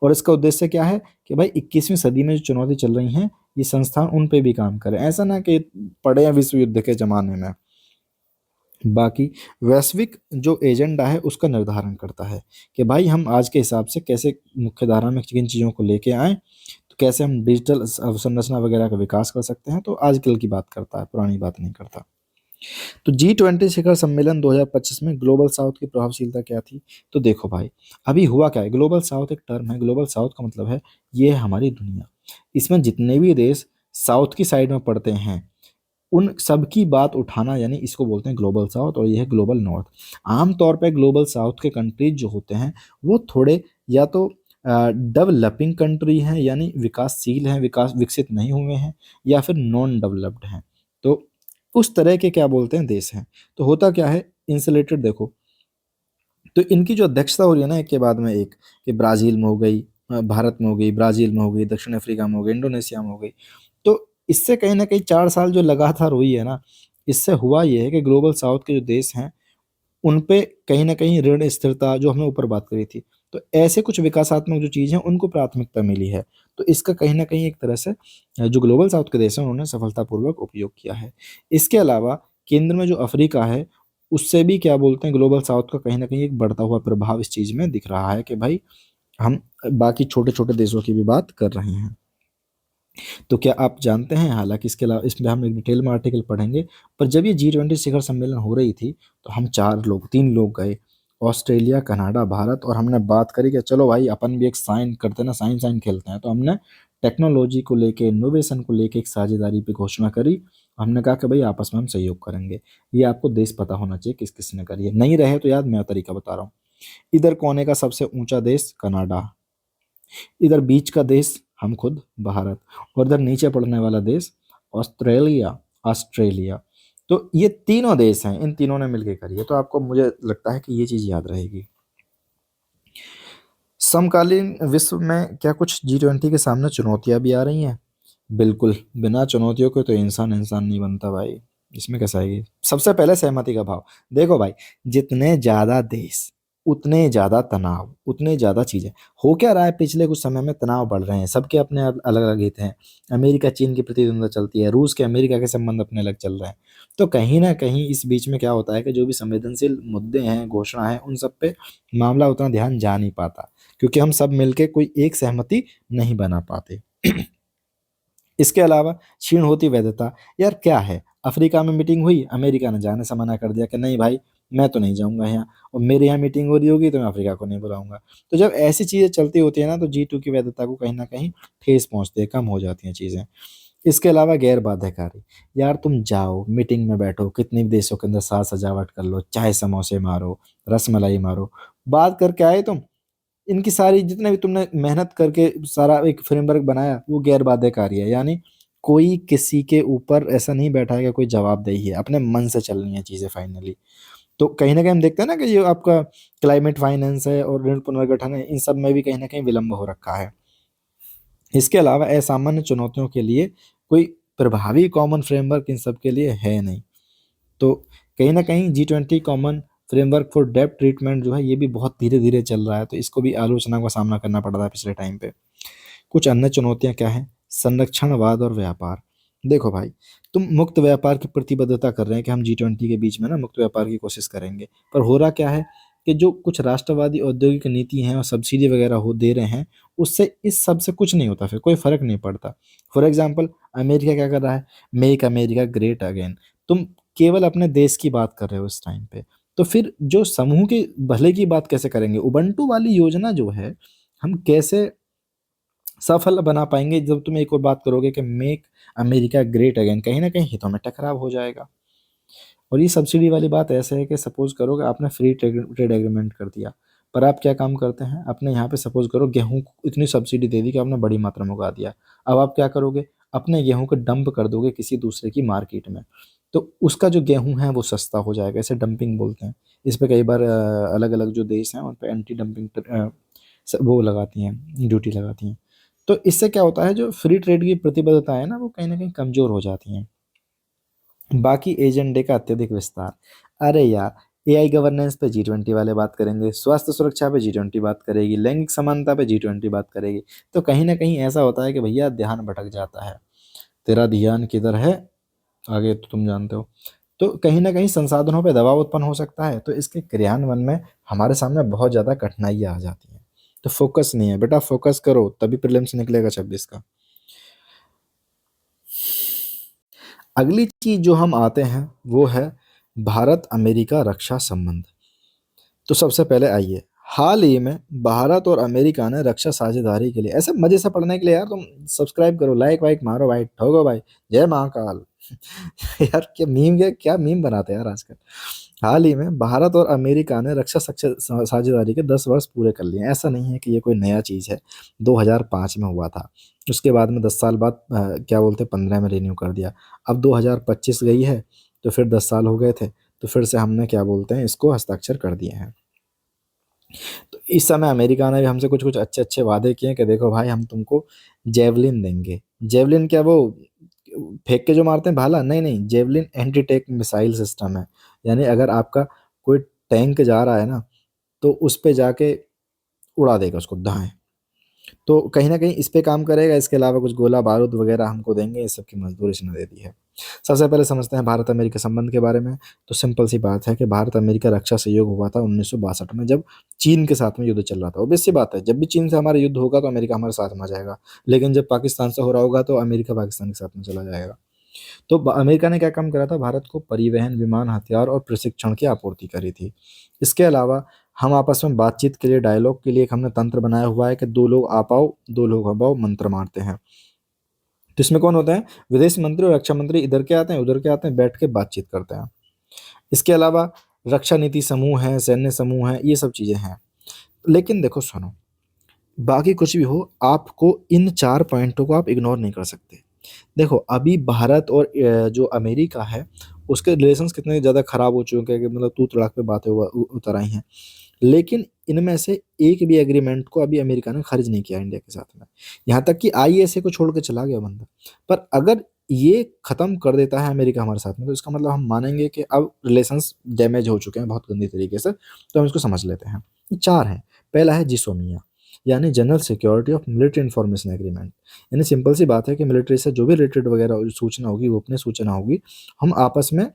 A: और इसका उद्देश्य क्या है कि भाई 21वीं सदी में जो चुनौती चल रही हैं, ये संस्थान उन पे भी काम करे। ऐसा ना कि पड़े हैं विश्व युद्ध के जमाने में। बाकी वैश्विक जो एजेंडा है उसका निर्धारण करता है कि भाई हम आज के हिसाब से कैसे मुख्य धारा में किन चीज़ों को लेके आए, तो कैसे हम डिजिटल अवसंरचना वगैरह का विकास कर सकते हैं। तो आजकल की बात करता है, पुरानी बात नहीं करता। तो G20 शिखर सम्मेलन 2025 में ग्लोबल साउथ की प्रभावशीलता क्या थी? तो देखो भाई, अभी हुआ क्या है, ग्लोबल साउथ एक टर्म है। ग्लोबल साउथ का मतलब है ये है हमारी दुनिया। इसमें जितने भी देश साउथ की साइड में पड़ते हैं, उन सब की बात उठाना, यानी इसको बोलते हैं ग्लोबल साउथ, और ये है ग्लोबल नॉर्थ। आमतौर पे ग्लोबल साउथ के कंट्रीज जो होते हैं वो थोड़े या तो डेवलपिंग कंट्री हैं, यानी विकासशील हैं, विकास विकसित नहीं हुए हैं, या फिर नॉन डेवलप्ड हैं। तो उस तरह के क्या बोलते हैं देश हैं। तो होता क्या है, इंसुलेटेड देखो, तो इनकी जो अध्यक्षता हो रही है ना एक के बाद में एक, कि ब्राज़ील में हो गई, भारत में हो गई, ब्राज़ील में हो गई, दक्षिण अफ्रीका में हो गई, इंडोनेशिया में हो गई। तो इससे कहीं न कहीं 4 साल जो लगातार हुई है ना, इससे हुआ ये है कि ग्लोबल साउथ के जो देश हैं, उन पे कहीं न कहीं ऋण स्थिरता, जो हमने ऊपर बात करी थी, तो ऐसे कुछ विकासात्मक जो चीज़ हैं उनको प्राथमिकता मिली है। तो इसका कहीं न कहीं एक तरह से जो ग्लोबल साउथ के देश हैं उन्होंने सफलतापूर्वक उपयोग किया है। इसके अलावा केंद्र में जो अफ्रीका है, उससे भी क्या बोलते हैं, ग्लोबल साउथ का कहीं न कहीं एक बढ़ता हुआ प्रभाव इस चीज़ में दिख रहा है कि भाई हम बाकी छोटे-छोटे देशों की भी बात कर रहे हैं। तो क्या आप जानते हैं, हालाँकि इसके अलावा इसमें हम एक डिटेल में आर्टिकल पढ़ेंगे, पर जब ये G20 शिखर सम्मेलन हो रही थी, तो हम 4 लोग 3 लोग गए, ऑस्ट्रेलिया, कनाडा, भारत, और हमने बात करी कि चलो भाई अपन भी एक साइन करते हैं ना, साइन-साइन खेलते हैं। तो हमने टेक्नोलॉजी को लेके, इनोवेशन को लेके एक साझेदारी पे घोषणा करी। हमने कहा कि भाई आपस में हम सहयोग करेंगे। ये आपको देश पता होना चाहिए किस-किस ने करी है। नहीं रहे तो याद मैं तरीका बता रहा हूँ। इधर कोने का सबसे ऊँचा देश कनाडा, इधर बीच का देश हम खुद भारत, और इधर नीचे पड़ने वाला देश ऑस्ट्रेलिया, ऑस्ट्रेलिया। तो ये तीनों देश हैं, इन तीनों ने मिलके करी है। तो आपको, मुझे लगता है कि ये चीज़ याद रहेगी। समकालीन विश्व में क्या कुछ G20 के सामने चुनौतियाँ भी आ रही हैं? बिल्कुल, बिना चुनौतियों के तो इंसान इंसान नहीं बनता भाई। इसमें कैसा है ये? सबसे पहले सहमति का भाव। देखो भाई, जितने ज़्यादा देश, उतने ज़्यादा तनाव, उतने ज़्यादा चीज़ें। हो क्या रहा है, पिछले कुछ समय में तनाव बढ़ रहे हैं, सबके अपने अलग-अलग हित हैं। अमेरिका चीन की प्रतिद्वंद्विता चलती है, रूस के अमेरिका के संबंध अपने अलग चल रहे हैं। तो कहीं न कहीं इस बीच में क्या होता है कि जो भी संवेदनशील मुद्दे हैं, घोषणा है, उन सब पे मामला उतना ध्यान जा नहीं पाता, क्योंकि हम सब मिलके कोई एक सहमति नहीं बना पाते। इसके अलावा क्षीण होती वैधता, यार क्या है, अफ्रीका में मीटिंग हुई, अमेरिका ने जाने से मना कर दिया कि नहीं भाई, मैं तो नहीं जाऊंगा यहाँ, और मेरे यहाँ मीटिंग हो रही होगी तो मैं अफ्रीका को नहीं बुलाऊंगा। तो जब ऐसी चीज़ें चलती होती है ना, तो G2 की वैधता को कहीं ना कहीं ठेस पहुंचती है, कम हो जाती हैं चीज़ें। इसके अलावा गैर बाध्यकारी, यार तुम जाओ मीटिंग में बैठो, कितने भी देशों के अंदर साज सजावट कर लो, चाहे समोसे मारो, रसमलाई मारो, बात करके आए तुम, इनकी सारी जितने भी तुमने मेहनत करके सारा एक फ्रेमवर्क बनाया, वो गैर बाध्यकारी है। यानी कोई किसी के ऊपर ऐसा नहीं बैठा है कि कोई जवाबदेही है, अपने मन से चलनी है चीज़ें फाइनली। तो कहीं न कहीं हम देखते हैं ना कि ये आपका क्लाइमेट फाइनेंस है और ऋण पुनर्गठन है, इन सब में भी कहीं न कहीं विलंब हो रखा है। इसके अलावा असामान्य चुनौतियों के लिए कोई प्रभावी कॉमन फ्रेमवर्क इन सब के लिए है नहीं। तो कहीं न कहीं G20 कॉमन फ्रेमवर्क फॉर डेब्ट ट्रीटमेंट जो है, ये भी बहुत धीरे-धीरे चल रहा है, तो इसको भी आलोचना का सामना करना पड़ रहा है पिछले टाइम पे। कुछ अन्य चुनौतियाँ क्या हैं? संरक्षणवाद और व्यापार। देखो भाई, तुम मुक्त व्यापार की प्रतिबद्धता कर रहे हैं कि हम G20 के बीच में ना मुक्त व्यापार की कोशिश करेंगे। पर हो रहा क्या है कि जो कुछ राष्ट्रवादी औद्योगिक नीति हैं और सब्सिडी वगैरह हो दे रहे हैं, उससे इस सब से कुछ नहीं होता, फिर कोई फ़र्क नहीं पड़ता। फॉर एग्ज़ाम्पल, अमेरिका क्या कर रहा है? Make America great again. तुम केवल अपने देश की बात कर रहे हो इस टाइम पे, तो फिर जो समूह के भले की बात कैसे करेंगे? उबंटू वाली योजना जो है, हम कैसे सफल बना पाएँगे जब तुम एक और बात करोगे कि मेक अमेरिका ग्रेट अगेन, कहीं न कहीं हितों में टकराव हो जाएगा। और ये सब्सिडी वाली बात ऐसे है कि सपोज़ करो कि आपने फ्री ट्रेड ट्रेड एग्रीमेंट कर दिया, पर आप क्या काम करते हैं, अपने यहाँ पे सपोज़ करो गेहूँ को इतनी सब्सिडी दे दी कि आपने बड़ी मात्रा में उगा दिया। अब आप क्या करोगे? अपने गेहूँ को डंप कर दोगे किसी दूसरे की मार्केट में, तो उसका जो गेहूँ है वो सस्ता हो जाएगा, इसे डंपिंग बोलते हैं। इस पे कई बार अलग-अलग जो देश हैं उन पे एंटी डंपिंग वो लगाती हैं, ड्यूटी लगाती हैं। तो इससे क्या होता है, जो फ्री ट्रेड की प्रतिबद्धता है ना, वो कहीं न कहीं कमज़ोर हो जाती हैं। बाकी एजेंडे का अत्यधिक विस्तार। अरे यार! एआई गवर्नेंस पे जी20 वाले बात करेंगे, स्वास्थ्य सुरक्षा पे जी20 बात करेगी, लैंगिक समानता पे जी20 बात करेगी। तो कहीं न कहीं ऐसा होता है कि भैया ध्यान भटक जाता है। तेरा ध्यान किधर है, आगे तो तुम जानते हो। तो कहीं न कहीं संसाधनों पे दबाव उत्पन्न हो सकता है, तो इसके क्रियान्वयन में हमारे सामने बहुत ज़्यादा कठिनाइयाँ आ जाती हैं। तो फ़ोकस नहीं है, बेटा फ़ोकस करो तभी प्रीलिम्स निकलेगा 26 का। अगली चीज़ जो हम आते हैं, वो है भारत-अमेरिका रक्षा संबंध। तो सबसे पहले आइए, हाल ही में भारत और अमेरिका ने रक्षा साझेदारी के लिए, ऐसे मज़े से पढ़ने के लिए यार तुम सब्सक्राइब करो, लाइक वाइक मारो भाई, ठोको भाई, जय महाकाल। यार क्या मीम बनाते हैं यार आजकल। हाल ही में भारत और अमेरिका ने रक्षा साझेदारी के 10 वर्ष पूरे कर लिए हैं। ऐसा नहीं है कि ये कोई नया चीज़ है, 2005 में हुआ था। उसके बाद में 10 साल बाद क्या बोलते हैं 15 में रिन्यू कर दिया। अब 2025 गई है, तो फिर 10 साल हो गए थे, तो फिर से हमने क्या बोलते हैं इसको हस्ताक्षर कर दिए हैं। तो इस समय अमेरिका ने भी हमसे कुछ-कुछ अच्छे-अच्छे वादे किए हैं कि देखो भाई हम तुमको जेवलिन देंगे। जेवलिन क्या वो फेंक के जो मारते हैं भाला? नहीं, नहीं, javelin anti tank missile system है। यानी अगर आपका कोई टैंक जा रहा है ना, तो उस पे जाके उड़ा देगा उसको दाएँ। तो कहीं न कहीं इस पे काम करेगा, इसके अलावा कुछ गोला-बारूद वगैरह हमको देंगे, इस सब की मज़दूरी इसने दे दी है। सबसे पहले समझते हैं भारत-अमेरिका संबंध के बारे में, तो सिंपल सी बात है कि भारत-अमेरिका रक्षा सहयोग हुआ था 1962 में, जब चीन के साथ में युद्ध चल रहा था। ऑब्वियस सी बात है, जब भी चीन से हमारा युद्ध होगा तो अमेरिका हमारे साथ में आ जाएगा, लेकिन जब पाकिस्तान से हो रहा होगा तो अमेरिका पाकिस्तान के साथ में चला जाएगा। तो अमेरिका ने क्या काम करा था, भारत को परिवहन, विमान, हथियार और प्रशिक्षण की आपूर्ति करी थी। इसके अलावा हम आपस में बातचीत के लिए, डायलॉग के लिए एक हमने तंत्र बनाया हुआ है कि दो लोग आ पाओ, दो लोग हबाओ मंत्र मारते हैं। तो इसमें कौन होता है, विदेश मंत्री और रक्षा मंत्री इधर के आते हैं, उधर के आते हैं, बैठ के बातचीत करते हैं। इसके अलावा रक्षा नीति समूह है, सैन्य समूह है, ये सब चीज़ें हैं। लेकिन देखो सुनो, बाकी कुछ भी हो, आपको इन 4 पॉइंटों को आप इग्नोर नहीं कर सकते। देखो, अभी भारत और जो अमेरिका है, उसके रिलेशंस कितने ज़्यादा ख़राब हो चुके हैं कि मतलब तू-तड़ाक पे बातें उतर आई हैं। लेकिन इनमें से एक भी एग्रीमेंट को अभी अमेरिका ने ख़ारिज नहीं किया इंडिया के साथ में। यहाँ तक कि आईएसए को छोड़ के चला गया बंदा। पर अगर ये ख़त्म कर देता है अमेरिका हमारे साथ में, तो इसका मतलब हम मानेंगे कि अब रिलेशंस डैमेज हो चुके हैं बहुत गंदी तरीके से, तो हम इसको समझ लेते हैं। 4 हैं, पहला है जिसोमिया, यानी general security of military information agreement. यानी सिंपल सी बात है कि मिलिट्री से जो भी रिलेटेड वगैरह सूचना होगी, गोपनीय सूचना होगी, हम आपस में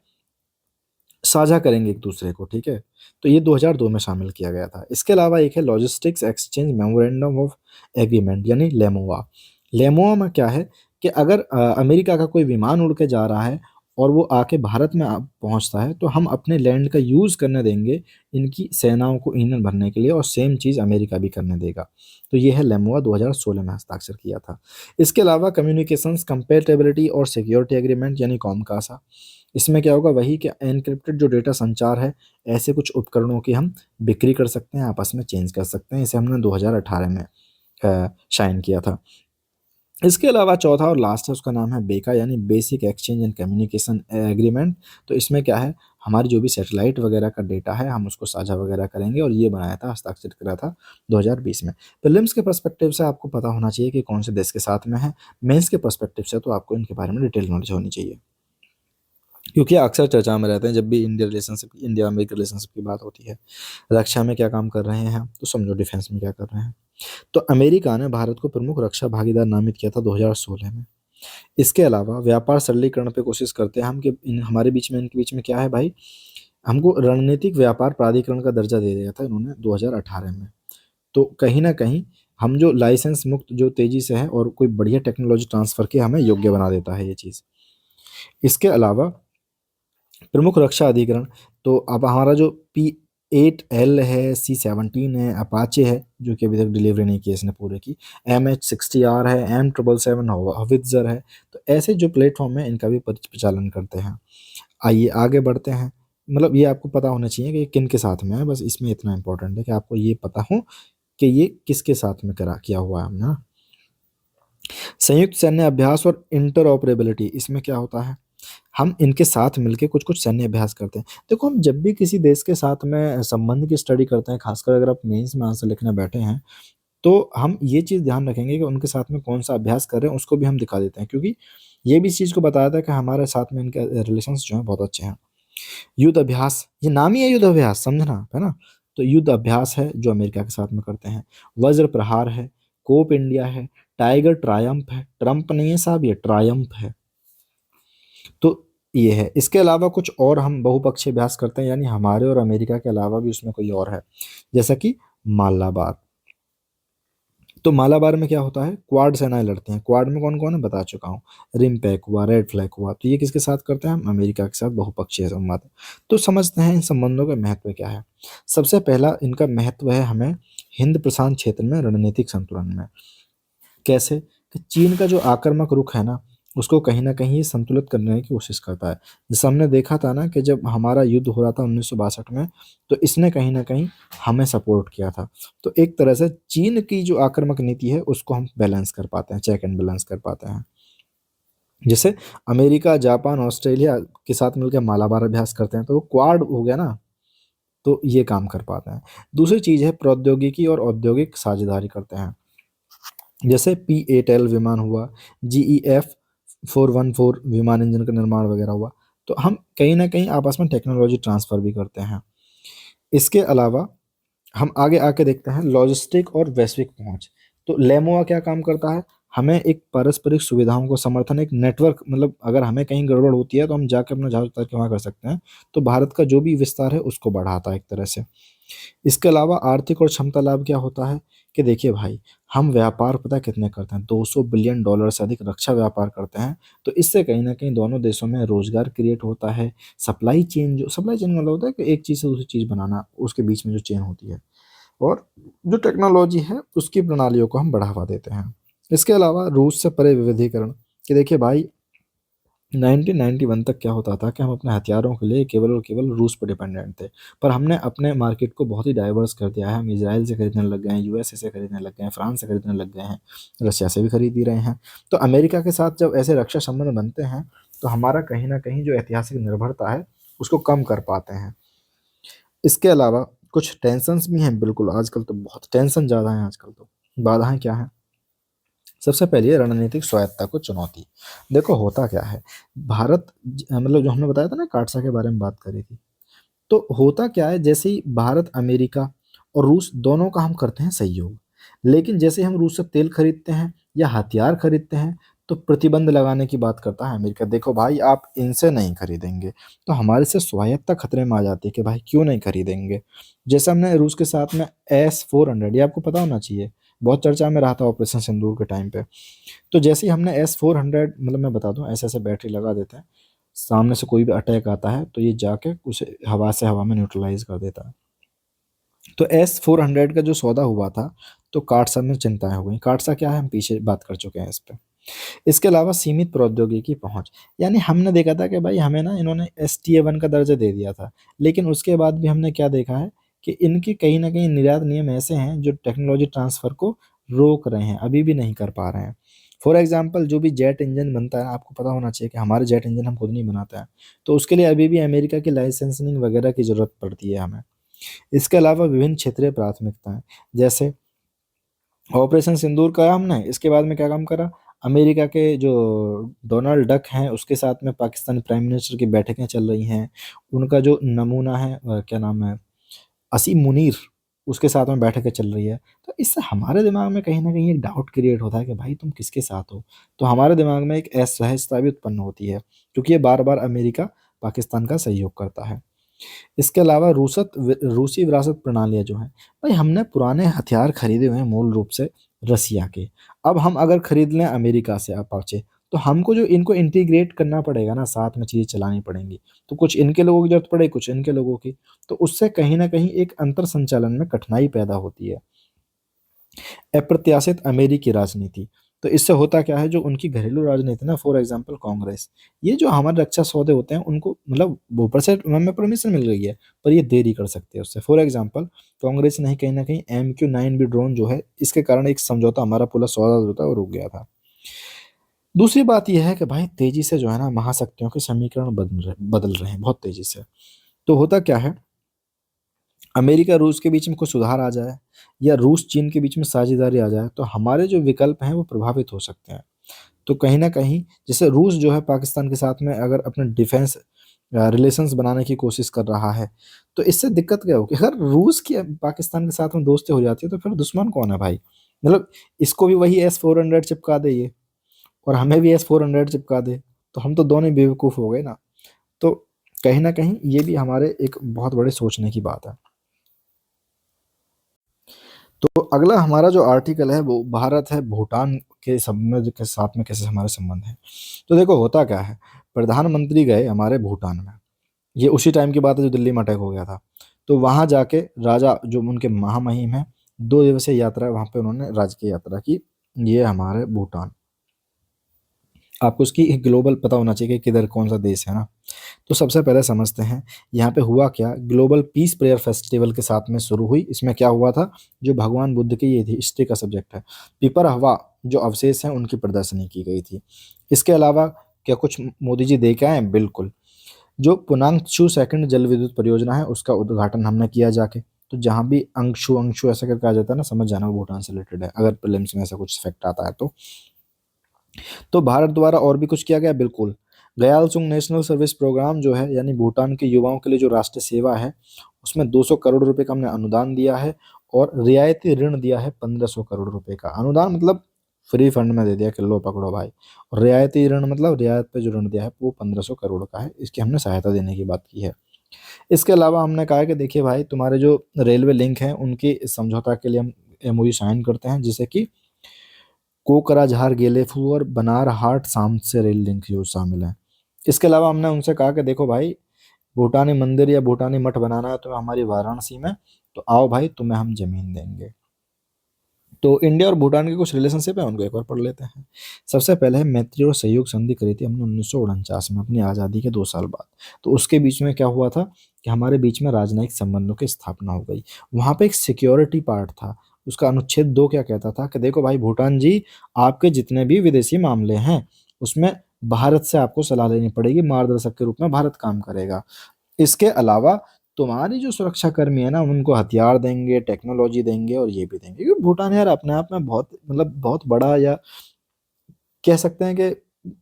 A: साझा करेंगे एक-दूसरे को, ठीक है? तो ये 2002 में शामिल किया गया था। इसके अलावा एक है logistics exchange memorandum of agreement, यानी लेमोआ। लेमोआ में क्या है कि अगर अमेरिका का कोई विमान उड़ के जा रहा है और वो आके भारत में पहुँचता है, तो हम अपने लैंड का यूज़ करने देंगे इनकी सेनाओं को ईंधन भरने के लिए, और सेम चीज़ अमेरिका भी करने देगा। तो ये है लेमोआ, 2016 में हस्ताक्षर किया था। इसके अलावा कम्युनिकेशंस कंपैटिबिलिटी और सिक्योरिटी एग्रीमेंट, यानी कॉमकासा। इसमें क्या होगा, वही कि एन्क्रिप्टेड जो डेटा संचार है, ऐसे कुछ उपकरणों की हम बिक्री कर सकते हैं, आपस में चेंज कर सकते हैं। इसे हमने 2018 में साइन किया था। इसके अलावा चौथा और लास्ट है, उसका नाम है बेका, यानी basic exchange and communication agreement. तो इसमें क्या है, हमारी जो भी सैटेलाइट वगैरह का डेटा है, हम उसको साझा वगैरह करेंगे, और ये बनाया था, हस्ताक्षर करा था 2020 में। प्रीलिम्स के पर्सपेक्टिव से आपको पता होना चाहिए कि कौन से देश के साथ में है। मेंस के पर्सपेक्टिव से तो आपको इनके बारे में डिटेल नॉलेज होनी चाहिए, क्योंकि अक्सर चर्चा में रहते हैं जब भी इंडिया अमेरिका रिलेशनशिप की बात होती है। रक्षा में क्या काम कर रहे हैं, तो समझो डिफेंस में क्या कर रहे हैं। तो अमेरिका ने भारत को प्रमुख रक्षा भागीदार नामित किया था 2016 में। इसके अलावा व्यापार सरलीकरण पे कोशिश करते हैं हम कि हमारे बीच में, इनके बीच में क्या है भाई, हमको रणनीतिक व्यापार प्राधिकरण का दर्जा दे दिया था इन्होंने 2018 में। तो कहीं न कहीं हम जो लाइसेंस मुक्त जो तेज़ी से है, और कोई बढ़िया टेक्नोलॉजी ट्रांसफ़र के हमें योग्य बना देता है ये चीज़। इसके अलावा प्रमुख रक्षा अधिकरण, तो अब हमारा जो P-8L है, C-17 है, अपाचे है जो कि अभी तक डिलीवरी नहीं की है इसने पूरे की, MH-60R है, M777 हॉवित्ज़र है। तो ऐसे जो प्लेटफॉर्म है इनका भी परिचालन करते हैं। आइए आगे बढ़ते हैं। मतलब ये आपको पता होना चाहिए कि किन के साथ में है, बस इसमें इतना इंपॉर्टेंट है कि आपको ये पता हो कि ये किसके साथ में करा किया हुआ है हमने ना। संयुक्त सैन्य अभ्यास और इंटरऑपरेबिलिटी, इसमें क्या होता है, हम इनके साथ मिलके कुछ-कुछ सैन्य अभ्यास करते हैं। देखो हम जब भी किसी देश के साथ में संबंध की स्टडी करते हैं, खासकर अगर आप मेंस में आंसर लिखने बैठे हैं, तो हम ये चीज़ ध्यान रखेंगे कि उनके साथ में कौन-सा अभ्यास कर रहे हैं, उसको भी हम दिखा देते हैं, क्योंकि ये भी इस चीज़ को बताता है कि हमारे साथ में इनके रिलेशंस जो हैं बहुत अच्छे हैं। युद्ध अभ्यास, ये नाम ही है युद्ध अभ्यास, समझना, है ना? तो युद्ध अभ्यास है जो अमेरिका के साथ में करते हैं। वज्र प्रहार है, कोप इंडिया है, टाइगर ट्रायम्फ है, ट्रम्प नहीं है साहब, ये ट्रायम्फ है। तो ये है। इसके अलावा कुछ और हम बहुपक्षीय अभ्यास करते हैं, यानी हमारे और अमेरिका के अलावा भी उसमें कोई और है, जैसा कि मालाबार। तो मालाबार में क्या होता है, क्वाड सेनाएं लड़ती हैं। क्वाड में कौन कौन है बता चुका हूँ, रिमपैक हुआ, रेड फ्लैग हुआ। तो ये किसके साथ करते हैं हम, अमेरिका के साथ बहुपक्षीय संवाद। तो समझते हैं इन संबंधों का महत्व क्या है। सबसे पहला इनका महत्व है हमें हिंद प्रशांत क्षेत्र में रणनीतिक संतुलन में। कैसे, कि चीन का जो आक्रामक रुख है ना, उसको कहीं न कहीं ये संतुलित करने की कोशिश करता है। जैसे हमने देखा था ना कि जब हमारा युद्ध हो रहा था 1962 में, तो इसने कहीं न कहीं हमें सपोर्ट किया था। तो एक तरह से चीन की जो आक्रामक नीति है, उसको हम बैलेंस कर पाते हैं, चेक एंड बैलेंस कर पाते हैं। जैसे अमेरिका, जापान, ऑस्ट्रेलिया के साथ मिलकर मालाबार अभ्यास करते हैं, तो वो क्वाड हो गया ना, तो ये काम कर पाते हैं। दूसरी चीज़ है प्रौद्योगिकी और औद्योगिक साझेदारी करते हैं। जैसे P-8L विमान हुआ, GEF-414 विमान इंजन का निर्माण वगैरह हुआ, तो हम कहीं न कहीं आपस में टेक्नोलॉजी ट्रांसफ़र भी करते हैं। इसके अलावा हम आगे आके देखते हैं लॉजिस्टिक और वैश्विक पहुँच। तो लेमोआ क्या काम करता है? हमें एक पारस्परिक सुविधाओं को समर्थन, एक नेटवर्क, मतलब अगर हमें कहीं गड़बड़ होती है तो हम जाके अपना जहाज़ उतार के वहाँ कर सकते हैं। तो भारत का जो भी विस्तार है उसको बढ़ाता है एक तरह से। इसके अलावा आर्थिक और क्षमता लाभ क्या होता है, कि देखिए भाई, हम व्यापार पता है कितने करते हैं, 200 बिलियन डॉलर से अधिक रक्षा व्यापार करते हैं। तो इससे कहीं न कहीं दोनों देशों में रोज़गार क्रिएट होता है। सप्लाई चेन मतलब होता है कि एक चीज़ से दूसरी चीज़ बनाना, उसके बीच में जो चेन होती है, और जो टेक्नोलॉजी है उसकी प्रणालियों को हम बढ़ावा देते हैं। इसके अलावा रूस से परे विविधीकरण, कि देखिए भाई, 1991 तक क्या होता था कि हम अपने हथियारों के लिए केवल और केवल रूस पर डिपेंडेंट थे। पर हमने अपने मार्केट को बहुत ही डाइवर्स कर दिया है। हम इज़राइल से खरीदने लग गए हैं, यूएसए से खरीदने लग गए हैं, फ्रांस से खरीदने लग गए हैं, रशिया से भी खरीद ही रहे हैं। तो अमेरिका के साथ जब ऐसे रक्षा संबंध बनते हैं, तो हमारा कहीं न कहीं जो ऐतिहासिक निर्भरता है, उसको कम कर पाते हैं। इसके अलावा कुछ टेंशन्स भी हैं, बिल्कुल आजकल तो बहुत टेंशन ज़्यादा है आजकल तो। बाधाएँ क्या हैं? सबसे पहली है रणनीतिक स्वायत्ता को चुनौती। देखो होता क्या है, भारत मतलब जो हमने बताया था ना, काटसा के बारे में बात करी थी। तो होता क्या है, जैसे ही भारत, अमेरिका और रूस दोनों का हम करते हैं सहयोग, लेकिन जैसे ही हम रूस से तेल खरीदते हैं या हथियार खरीदते हैं, तो प्रतिबंध लगाने की बात करता है अमेरिका। देखो भाई, आप इनसे नहीं खरीदेंगे, तो हमारे से स्वायत्ता खतरे में आ जाती है कि भाई क्यों नहीं खरीदेंगे। जैसे हमने रूस के साथ में S-400, ये आपको पता होना चाहिए, बहुत चर्चा में रहा था ऑपरेशन सिंदूर के टाइम पे। तो जैसे ही हमने S-400, मतलब मैं बता दूं, ऐसे ऐसे बैटरी लगा देते हैं, सामने से कोई भी अटैक आता है तो ये जाके उसे हवा से हवा में न्यूट्रलाइज कर देता है। तो S-400 का जो सौदा हुआ था, तो काटसा में चिंताएं हो गई। काटसा क्या है, हम पीछे बात कर चुके हैं इस पे। इसके अलावा सीमित प्रौद्योगिकी पहुंच, यानी हमने देखा था कि भाई हमें ना इन्होंने STA-1 का दर्जा दे दिया था, लेकिन उसके बाद भी हमने क्या देखा है कि इनके कहीं ना कहीं निर्यात नियम ऐसे हैं जो टेक्नोलॉजी ट्रांसफर को रोक रहे हैं, अभी भी नहीं कर पा रहे हैं। फॉर एग्जाम्पल, जो भी जेट इंजन बनता है, आपको पता होना चाहिए कि हमारे जेट इंजन हम खुद नहीं बनाते हैं, तो उसके लिए अभी भी अमेरिका की लाइसेंसिंग वगैरह की ज़रूरत पड़ती है हमें। इसके अलावा विभिन्न क्षेत्रीय प्राथमिकताएं, जैसे ऑपरेशन सिंदूर करा हमने, इसके बाद में क्या काम करा, अमेरिका के जो डोनाल्ड डक हैं उसके साथ में पाकिस्तानी प्राइम मिनिस्टर की बैठकें चल रही हैं। उनका जो नमूना है, क्या नाम है, असीम मुनीर, उसके साथ में बैठकें चल रही है। तो इससे हमारे दिमाग में कहीं न कहीं एक डाउट क्रिएट होता है कि भाई तुम किसके साथ हो? तो हमारे दिमाग में एक असहजता भी उत्पन्न होती है, क्योंकि ये बार-बार अमेरिका पाकिस्तान का सहयोग करता है। इसके अलावा रूसी विरासत प्रणालियाँ जो हैं, भाई हमने पुराने हथियार खरीदे हुए हैं मूल रूप से रसिया के। अब हम अगर खरीद लें अमेरिका से अपाचे, तो हमको जो इनको इंटीग्रेट करना पड़ेगा ना, साथ में चीज़ें चलानी पड़ेंगी। तो कुछ इनके लोगों की ज़रूरत पड़ेगी, कुछ इनके लोगों की। तो उससे कहीं न कहीं एक अंतर संचालन में कठिनाई पैदा होती है। अप्रत्याशित अमेरिकी राजनीति, तो इससे होता क्या है, जो उनकी घरेलू राजनीति ना, फॉर एग्जांपल कांग्रेस, ये जो हमारे रक्षा सौदे होते हैं उनको मतलब ऊपर से हमें परमिशन मिल गई है, पर ये देरी कर सकते हैं उससे। फॉर एग्जांपल कांग्रेस ने कहीं ना कहीं MQ-9B ड्रोन जो है, इसके कारण एक समझौता, हमारा पूरा सौदा जो था वो रुक गया था। दूसरी बात यह है कि भाई तेजी से जो है ना, महाशक्तियों के समीकरण बदल रहे हैं बहुत तेजी से। तो होता क्या है, अमेरिका रूस के बीच में कुछ सुधार आ जाए, या रूस चीन के बीच में साझेदारी आ जाए, तो हमारे जो विकल्प हैं वो प्रभावित हो सकते हैं। तो कहीं न कहीं जैसे रूस जो है पाकिस्तान के साथ में अगर अपने डिफेंस रिलेशंस बनाने की कोशिश कर रहा है, तो इससे दिक्कत क्या होगी, अगर रूस की पाकिस्तान के साथ में दोस्ती हो जाती है, तो फिर दुश्मन कौन है भाई? मतलब इसको भी वही S-400 चिपका दे ये, और हमें भी S-400 चिपका दे, तो हम तो दोनों ही बेवकूफ़ हो गए ना। तो कहीं न कहीं ये भी हमारे एक बहुत बड़े सोचने की बात है। तो अगला हमारा जो आर्टिकल है वो भारत है भूटान के संबंध के साथ में कैसे हमारे संबंध है। तो देखो होता क्या है, प्रधानमंत्री गए हमारे भूटान में, ये उसी टाइम की बात है जो दिल्ली में अटैक हो गया था। तो वहाँ जाके राजा जो उनके महामहिम है, 2 दिवसीय यात्रा वहाँ पे उन्होंने राजकीय यात्रा की, ये हमारे भूटान। आपको उसकी एक ग्लोबल पता होना चाहिए कि किधर कौन सा देश है ना। तो सबसे पहले समझते हैं यहाँ पे हुआ क्या। ग्लोबल पीस प्रेयर फेस्टिवल के साथ में शुरू हुई। इसमें क्या हुआ था, जो भगवान बुद्ध की ये थी, हिस्ट्री का सब्जेक्ट है, पीपर हवा जो अवशेष हैं उनकी प्रदर्शनी की गई थी। इसके अलावा क्या कुछ मोदी जी दे के आए हैं? बिल्कुल। जो पुनांगचू सेकंड जल विद्युत परियोजना है उसका उद्घाटन हमने किया जाके। तो जहाँ भी अंशु अंशु ऐसा करके आ जाता है ना, समझ जाना वो भूटान से रिलेटेड है, अगर प्रीलिम्स में ऐसा कुछ फैक्ट आता है तो। भारत द्वारा और भी कुछ किया गया, बिल्कुल। गयालसुंग नेशनल सर्विस प्रोग्राम जो है, यानी भूटान के युवाओं के लिए जो राष्ट्रीय सेवा है, उसमें 200 करोड़ रुपए का हमने अनुदान दिया है, और रियायती ऋण दिया है 1500 करोड़ रुपए का। अनुदान मतलब फ्री फंड में दे दिया कि लो पकड़ो भाई, और रियायती ऋण मतलब रियायत पे जो ऋण दिया है वो 1500 करोड़ का है, इसकी हमने सहायता देने की बात की है। इसके अलावा हमने कहा है कि देखिए भाई, तुम्हारे जो रेलवे लिंक हैं उनकी समझौता के लिए हम MOU साइन करते हैं, जैसे कि कोकराझार गेलेफू और बनारहाट साम से रेल लिंक जो शामिल है। इसके अलावा हमने उनसे कहा कि देखो भाई, भूटानी मंदिर या भूटानी मठ बनाना है तो हमारी वाराणसी में, तो आओ भाई तुम्हें हम जमीन देंगे। तो इंडिया और भूटान के कुछ रिलेशनशिप है, उनको एक बार पढ़ लेते हैं। सबसे पहले है मैत्री और सहयोग संधि करी थी हमने 1949 में, अपनी आज़ादी के 2 साल बाद। तो उसके बीच में क्या हुआ था कि हमारे बीच में राजनयिक संबंधों की स्थापना हो गई। वहाँ पे एक सिक्योरिटी पार्ट था, उसका अनुच्छेद 2 क्या कहता था कि देखो भाई भूटान जी, आपके जितने भी विदेशी मामले हैं उसमें भारत से आपको सलाह लेनी पड़ेगी, मार्गदर्शक के रूप में भारत काम करेगा। इसके अलावा तुम्हारी जो सुरक्षाकर्मी है ना, उनको हथियार देंगे, टेक्नोलॉजी देंगे, और ये भी देंगे, क्योंकि भूटान यार अपने आप में बहुत मतलब बहुत बड़ा, या कह सकते हैं कि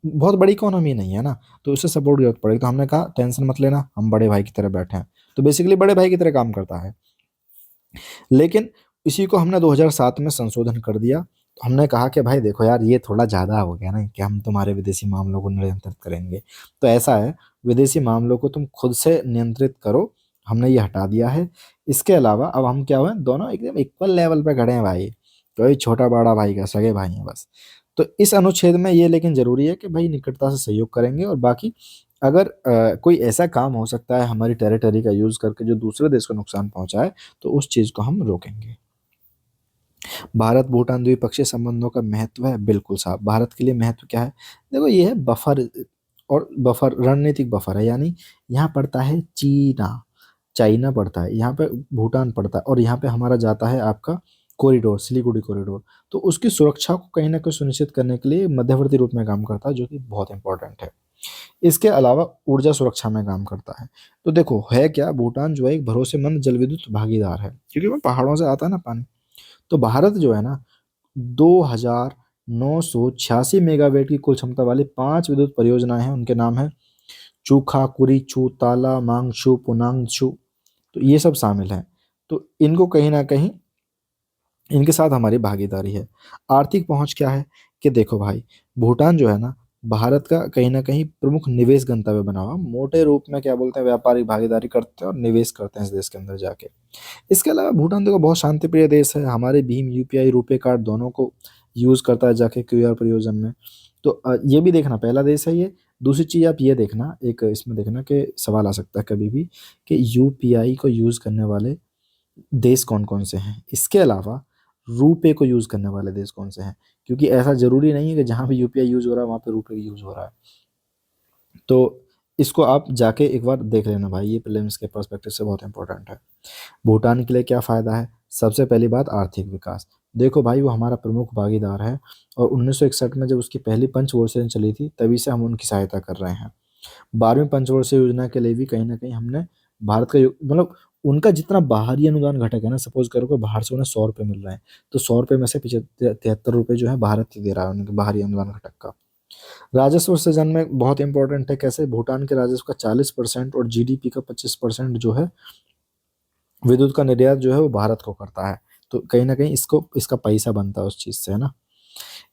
A: बहुत बड़ी इकोनॉमी नहीं है ना, तो उससे सपोर्ट की जरूरत पड़ेगी। तो हमने कहा टेंशन मत लेना, हम बड़े भाई की तरह बैठे हैं। तो बेसिकली बड़े भाई की तरह काम करता है। लेकिन इसी को हमने 2007 में संशोधन कर दिया। तो हमने कहा कि भाई देखो यार, ये थोड़ा ज़्यादा हो गया ना कि हम तुम्हारे विदेशी मामलों को नियंत्रित करेंगे। तो ऐसा है, विदेशी मामलों को तुम खुद से नियंत्रित करो, हमने ये हटा दिया है। इसके अलावा अब हम क्या हुए, दोनों एकदम इक्वल लेवल पे खड़े हैं भाई, कोई छोटा बड़ा भाई का सगे भाई हैं बस। तो इस अनुच्छेद में ये लेकिन ज़रूरी है कि भाई निकटता से सहयोग करेंगे, और बाकी अगर कोई ऐसा काम हो सकता है हमारी टेरिटरी का यूज़ करके जो दूसरे देश को नुकसान पहुंचाए, तो उस चीज़ को हम रोकेंगे। भारत भूटान द्विपक्षीय संबंधों का महत्व है, बिल्कुल साहब। भारत के लिए महत्व क्या है, देखो ये है बफर, और बफर रणनीतिक बफर है, यानी यहाँ पड़ता है चीना, चाइना पड़ता है यहाँ पे, भूटान पड़ता है, और यहाँ पे हमारा जाता है आपका कॉरिडोर, सिलीगुड़ी कॉरिडोर। तो उसकी सुरक्षा को कहीं ना कहीं सुनिश्चित करने के लिए मध्यवर्ती रूप में काम करता है, जो कि बहुत इंपॉर्टेंट है। इसके अलावा ऊर्जा सुरक्षा में काम करता है। तो देखो है क्या, भूटान जो है एक भरोसेमंद जल विद्युत भागीदार है, क्योंकि वो पहाड़ों से आता है ना पानी। तो भारत जो है ना, 2,986 मेगावाट की कुल क्षमता वाली 5 विद्युत परियोजनाएं हैं। उनके नाम है चूखा, कुरीचू, ताला, मांगशू, पुनांगशू। तो ये सब शामिल हैं। तो इनको कहीं ना कहीं, इनके साथ हमारी भागीदारी है। आर्थिक पहुंच क्या है, कि देखो भाई, भूटान जो है ना, भारत का कहीं ना कहीं प्रमुख निवेश गंतव्य बना हुआ, मोटे रूप में क्या बोलते हैं, व्यापारिक भागीदारी करते हैं और निवेश करते हैं इस देश के अंदर जाके। इसके अलावा भूटान देखो बहुत शांति प्रिय देश है, हमारे भीम UPI रुपए कार्ड दोनों को यूज करता है जाके QR प्रयोजन में। तो ये भी देखना पहला देश है ये। दूसरी चीज़ आप ये देखना, एक इसमें देखना कि सवाल आ सकता है कभी भी कि यूपीआई को यूज़ करने वाले देश कौन-कौन से हैं? इसके अलावा रूपे को यूज़ करने वाले देश कौन से हैं? क्योंकि ऐसा ज़रूरी नहीं है कि जहाँ भी यूपीआई यूज़ हो रहा है वहाँ पे रूपे यूज़ हो रहा है। तो इसको आप जाके एक बार देख लेना भाई, ये प्रीलिम्स के पर्सपेक्टिव से बहुत इंपॉर्टेंट है। भूटान के लिए क्या फ़ायदा है? सबसे पहली बात आर्थिक विकास। देखो भाई वो हमारा प्रमुख भागीदार है और 1961 में जब उसकी पहली पंचवर्षीय चली थी तभी से हम उनकी सहायता कर रहे हैं। 12वीं पंचवर्षीय योजना के लिए भी कहीं न कहीं हमने भारत का मतलब उनका जितना बाहरी अनुदान घटक है ना, सपोज़ करो कि बाहर से उन्हें ₹100 मिल रहे हैं, तो ₹100 में से ₹73 जो है भारत ही दे रहा है उनके बाहरी अनुदान घटक का। राजस्व सृजन में बहुत इंपॉर्टेंट है, कैसे? भूटान के राजस्व का 40% और जीडीपी का 25% जो है विद्युत का निर्यात जो है वो भारत को करता है। तो कहीं न कहीं इसको इसका पैसा बनता है उस चीज़ से, है ना?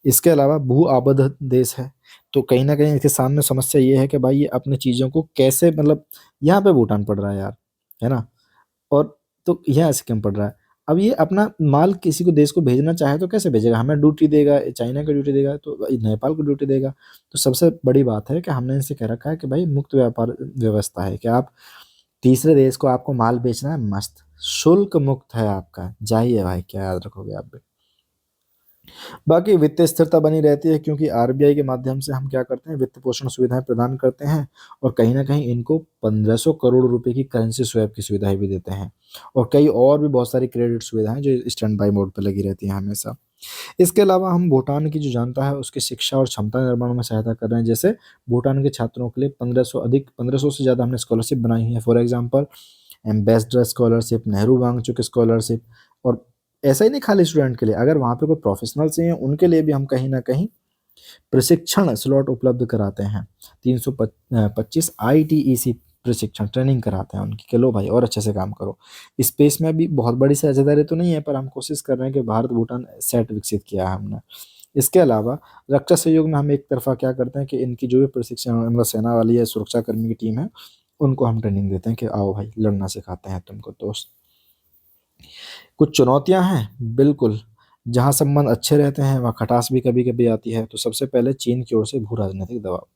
A: इसके अलावा भू आबद्ध देश है, तो कहीं न कहीं इसके सामने समस्या ये है कि भाई ये अपनी चीज़ों को कैसे मतलब यहाँ पे भूटान पड़ रहा है यार, है ना? और तो यहाँ ऐसे क्यों पड़ रहा है? अब ये अपना माल किसी को देश को भेजना चाहे तो कैसे भेजेगा? हमें ड्यूटी देगा, चाइना को ड्यूटी देगा, तो नेपाल को ड्यूटी देगा। तो सबसे बड़ी बात है कि हमने इनसे कह रखा है कि भाई मुक्त व्यापार व्यवस्था है कि आप तीसरे देश को आपको माल बेचना है मस्त, शुल्क मुक्त है आपका, जाइए भाई, क्या याद रखोगे आप भी। बाकी वित्तीय स्थिरता बनी रहती है क्योंकि आरबीआई के माध्यम से हम क्या करते हैं, वित्त पोषण सुविधाएं प्रदान करते हैं और कहीं ना कहीं इनको 1500 करोड़ रुपए की करेंसी स्वैप की सुविधाएं भी देते हैं और कई और भी बहुत सारी क्रेडिट सुविधाएं जो स्टैंड बाई मोड पर लगी रहती हैं हमेशा। इसके अलावा हम भूटान की जो जनता है उसकी शिक्षा और क्षमता निर्माण में सहायता कर रहे हैं, जैसे भूटान के छात्रों के लिए 1500 से ज़्यादा हमने स्कॉलरशिप बनाई है, for example ambassador scholarship, Nehru Wangchuk scholarship. और ऐसा ही नहीं खाली स्टूडेंट के लिए, अगर वहाँ पे कोई प्रोफेशनल से हैं उनके लिए भी हम कहीं ना कहीं प्रशिक्षण स्लॉट उपलब्ध कराते हैं। 325 ITEC प्रशिक्षण ट्रेनिंग कराते हैं उनकी कि लो भाई और अच्छे से काम करो। स्पेस में भी बहुत बड़ी साझेदारी तो नहीं है पर हम कोशिश कर रहे हैं कि भारत भूटान सेट विकसित किया है हमने। इसके अलावा रक्षा सहयोग में हम एक तरफा क्या करते हैं कि इनकी जो भी प्रशिक्षण मतलब सेना वाली या सुरक्षा कर्मी की टीम है उनको हम ट्रेनिंग देते हैं कि आओ भाई लड़ना सिखाते हैं तुमको दोस्त। कुछ चुनौतियां हैं बिल्कुल, जहां संबंध अच्छे रहते हैं वहां खटास भी कभी कभी आती है। तो सबसे पहले चीन की ओर से भू राजनीतिक दबाव।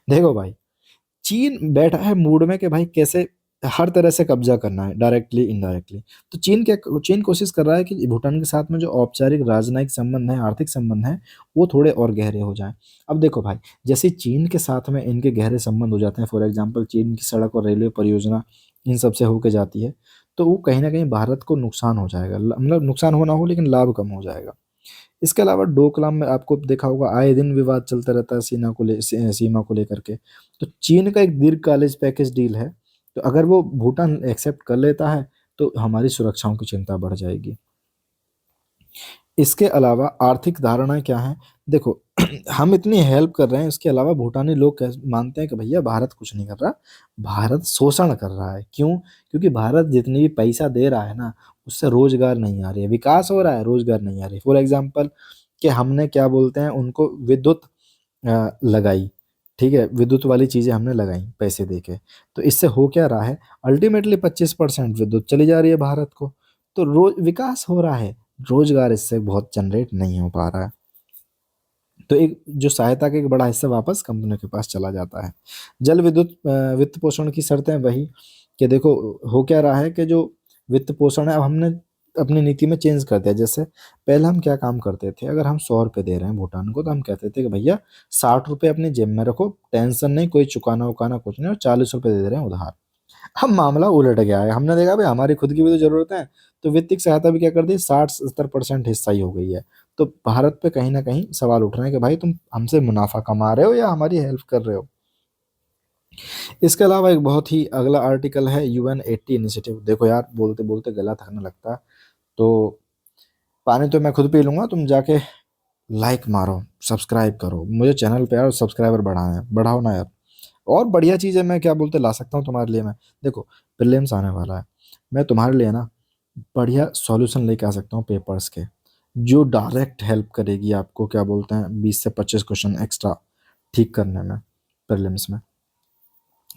A: देखो भाई चीन बैठा है मूड में कि भाई कैसे हर तरह से कब्जा करना है, डायरेक्टली इनडायरेक्टली। तो चीन कोशिश कर रहा है कि भूटान के साथ में जो औपचारिक राजनयिक संबंध है, आर्थिक संबंध है, वो थोड़े और गहरे हो जाएं। अब देखो भाई जैसे चीन के साथ में इनके गहरे संबंध हो जाते हैं, फॉर एग्जांपल चीन की सड़क और रेलवे परियोजना इन सब से होके जाती है, तो वो कहीं ना कहीं भारत को नुकसान हो जाएगा, मतलब नुकसान होना हो लेकिन लाभ कम हो जाएगा। इसके अलावा डोकलाम में आपको देखा होगा आए दिन विवाद चलता रहता है सीमा को लेकर के। तो चीन का एक दीर्घकालिक पैकेज डील है, तो अगर वो भूटान एक्सेप्ट कर लेता है तो हमारी सुरक्षाओं की चिंता बढ़ जाएगी। इसके अलावा आर्थिक धारणाएं क्या हैं? देखो हम इतनी हेल्प कर रहे हैं, इसके अलावा भूटानी लोग मानते हैं कि भैया भारत कुछ नहीं कर रहा, भारत शोषण कर रहा है। क्यों? क्योंकि भारत जितनी भी पैसा दे रहा है ना उससे रोजगार नहीं आ रही है, विकास हो रहा है, रोजगार नहीं आ रही। फॉर एग्जाम्पल कि हमने क्या बोलते हैं उनको विद्युत लगाई, ठीक है, विद्युत वाली चीजें हमने लगाई पैसे देके, तो इससे हो क्या रहा है, अल्टीमेटली 25% विद्युत चली जा रही है भारत को। तो रोज विकास हो रहा है, रोजगार इससे बहुत जनरेट नहीं हो पा रहा है। तो एक जो सहायता का एक बड़ा हिस्सा वापस कंपनियों के पास चला जाता है। जल विद्युत वित्त पोषण की शर्तें वही कि देखो हो क्या रहा है कि जो वित्त पोषण है अब हमने अपनी नीति में चेंज कर दिया। जैसे पहले हम क्या काम करते थे, अगर हम 100 रुपये दे रहे हैं भूटान को तो हम कहते थे कि भैया 60 रुपये अपनी जेब में रखो, टेंशन नहीं, कोई चुकाना उकाना कुछ नहीं, और 40 रुपये दे रहे हैं उधार। अब मामला उलट गया है, हमने देखा भाई हमारी खुद की भी तो जरूरत है, तो वित्तीय सहायता भी क्या कर दी, 60-70% हिस्सा ही हो गई है। तो भारत पे कहीं ना कहीं सवाल उठ रहे हैं कि भाई तुम हमसे मुनाफा कमा रहे हो या हमारी हेल्प कर रहे हो। इसके अलावा एक बहुत ही अगला आर्टिकल है UN80 इनिशिएटिव। देखो यार बोलते बोलते गला थकने लगता है, तो पानी तो मैं खुद पी लूंगा, तुम जाके लाइक मारो, सब्सक्राइब करो मुझे चैनल पे यार, सब्सक्राइबर बढ़ाए बढ़ाओ ना यार। और बढ़िया चीज़ें मैं क्या बोलते ला सकता हूँ तुम्हारे लिए मैं। देखो प्रीलिम्स आने वाला है, मैं तुम्हारे लिए ना बढ़िया सॉल्यूशन लेके आ सकता हूँ पेपर्स के, जो डायरेक्ट हेल्प करेगी आपको क्या बोलते हैं 20 से 25 क्वेश्चन एक्स्ट्रा ठीक करने में प्रीलिम्स में।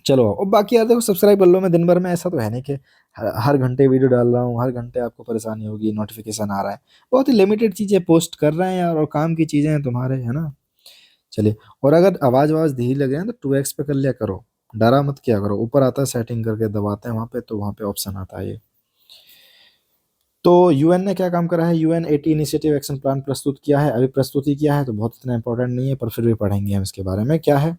A: चलो और बाकी यार देखो सब्सक्राइब कर लो, मैं दिन भर में ऐसा तो है नहीं कि हर घंटे वीडियो डाल रहा हूँ, हर घंटे आपको परेशानी होगी, नोटिफिकेशन आ रहा है। बहुत ही लिमिटेड चीज़ें पोस्ट कर रहे हैं यार और काम की चीज़ें हैं तुम्हारे, है ना। चलिए, और अगर आवाज़ आवाज़ धीरे लगे ना तो 2x पे कर लिया करो, डरा मत किया करो। ऊपर आता है सेटिंग करके दबाते हैं वहाँ पे, तो वहाँ पे ऑप्शन आता है ये। तो यूएन ने क्या काम करा है, यूएन 80 इनिशिएटिव एक्शन प्लान प्रस्तुत किया है। अभी प्रस्तुति किया है तो बहुत इतना इंपॉर्टेंट नहीं है, पर फिर भी पढ़ेंगे हम इसके बारे में। क्या है,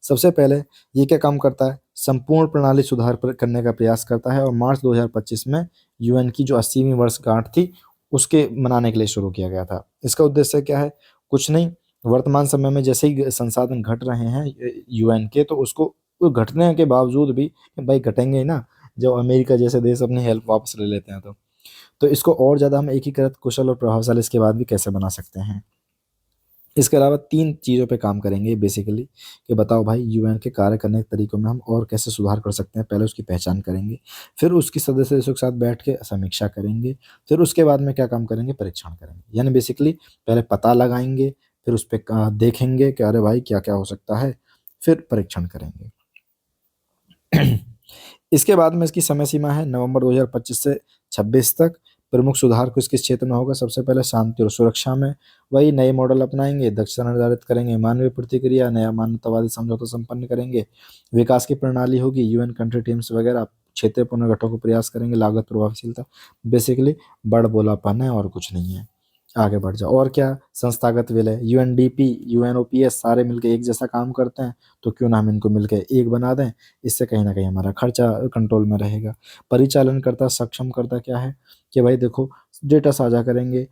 A: सबसे पहले ये क्या काम करता है, संपूर्ण प्रणाली सुधार करने का प्रयास करता है, और मार्च 2025 में यूएन की जो 80वीं वर्षगांठ थी उसके मनाने के लिए शुरू किया गया था। इसका उद्देश्य क्या है, कुछ नहीं, वर्तमान समय में जैसे ही संसाधन घट रहे हैं यूएन के, तो उसको वो घटने के बावजूद भी, भाई घटेंगे ही ना, जब अमेरिका जैसे देश अपनी हेल्प वापस ले लेते हैं तो इसको और ज़्यादा हम एकीकृत, कुशल और प्रभावशाली इसके बाद भी कैसे बना सकते हैं। इसके अलावा 3 चीज़ों पे काम करेंगे बेसिकली, कि बताओ भाई यूएन के कार्य करने के तरीकों में हम और कैसे सुधार कर सकते हैं। पहले उसकी पहचान करेंगे, फिर उसकी सदस्य देशों के साथ बैठ के समीक्षा करेंगे, फिर उसके बाद में क्या काम करेंगे, परीक्षण करेंगे। यानी बेसिकली पहले पता लगाएंगे, फिर उस पे देखेंगे कि अरे भाई क्या-क्या हो सकता है, फिर परीक्षण करेंगे। इसके बाद में इसकी समय सीमा है नवंबर 2025 से 26 तक। प्रमुख सुधार किस किस क्षेत्र में होगा, सबसे पहले शांति और सुरक्षा में वही नए मॉडल अपनाएंगे, दक्षता निर्धारित करेंगे, मानवीय प्रतिक्रिया, नया मानवतावादी समझौता संपन्न करेंगे, विकास की प्रणाली होगी, यूएन कंट्री टीम्स वगैरह, क्षेत्रीय पुनर्गठन को प्रयास करेंगे, लागत प्रभावशीलता, बेसिकली बड़ बोलापन है और कुछ नहीं है। आगे बढ़ जाओ। और क्या, संस्थागत विलय, यूएनडीपी, यूएनओपीएस सारे मिलकर एक जैसा काम करते हैं, तो क्यों ना हम इनको मिलकर एक बना दें। इससे कहीं ना कहीं हमारा खर्चा कंट्रोल में रहेगा। परिचालन करता, सक्षम करता क्या है कि भाई देखो, डेटा साझा करेंगे,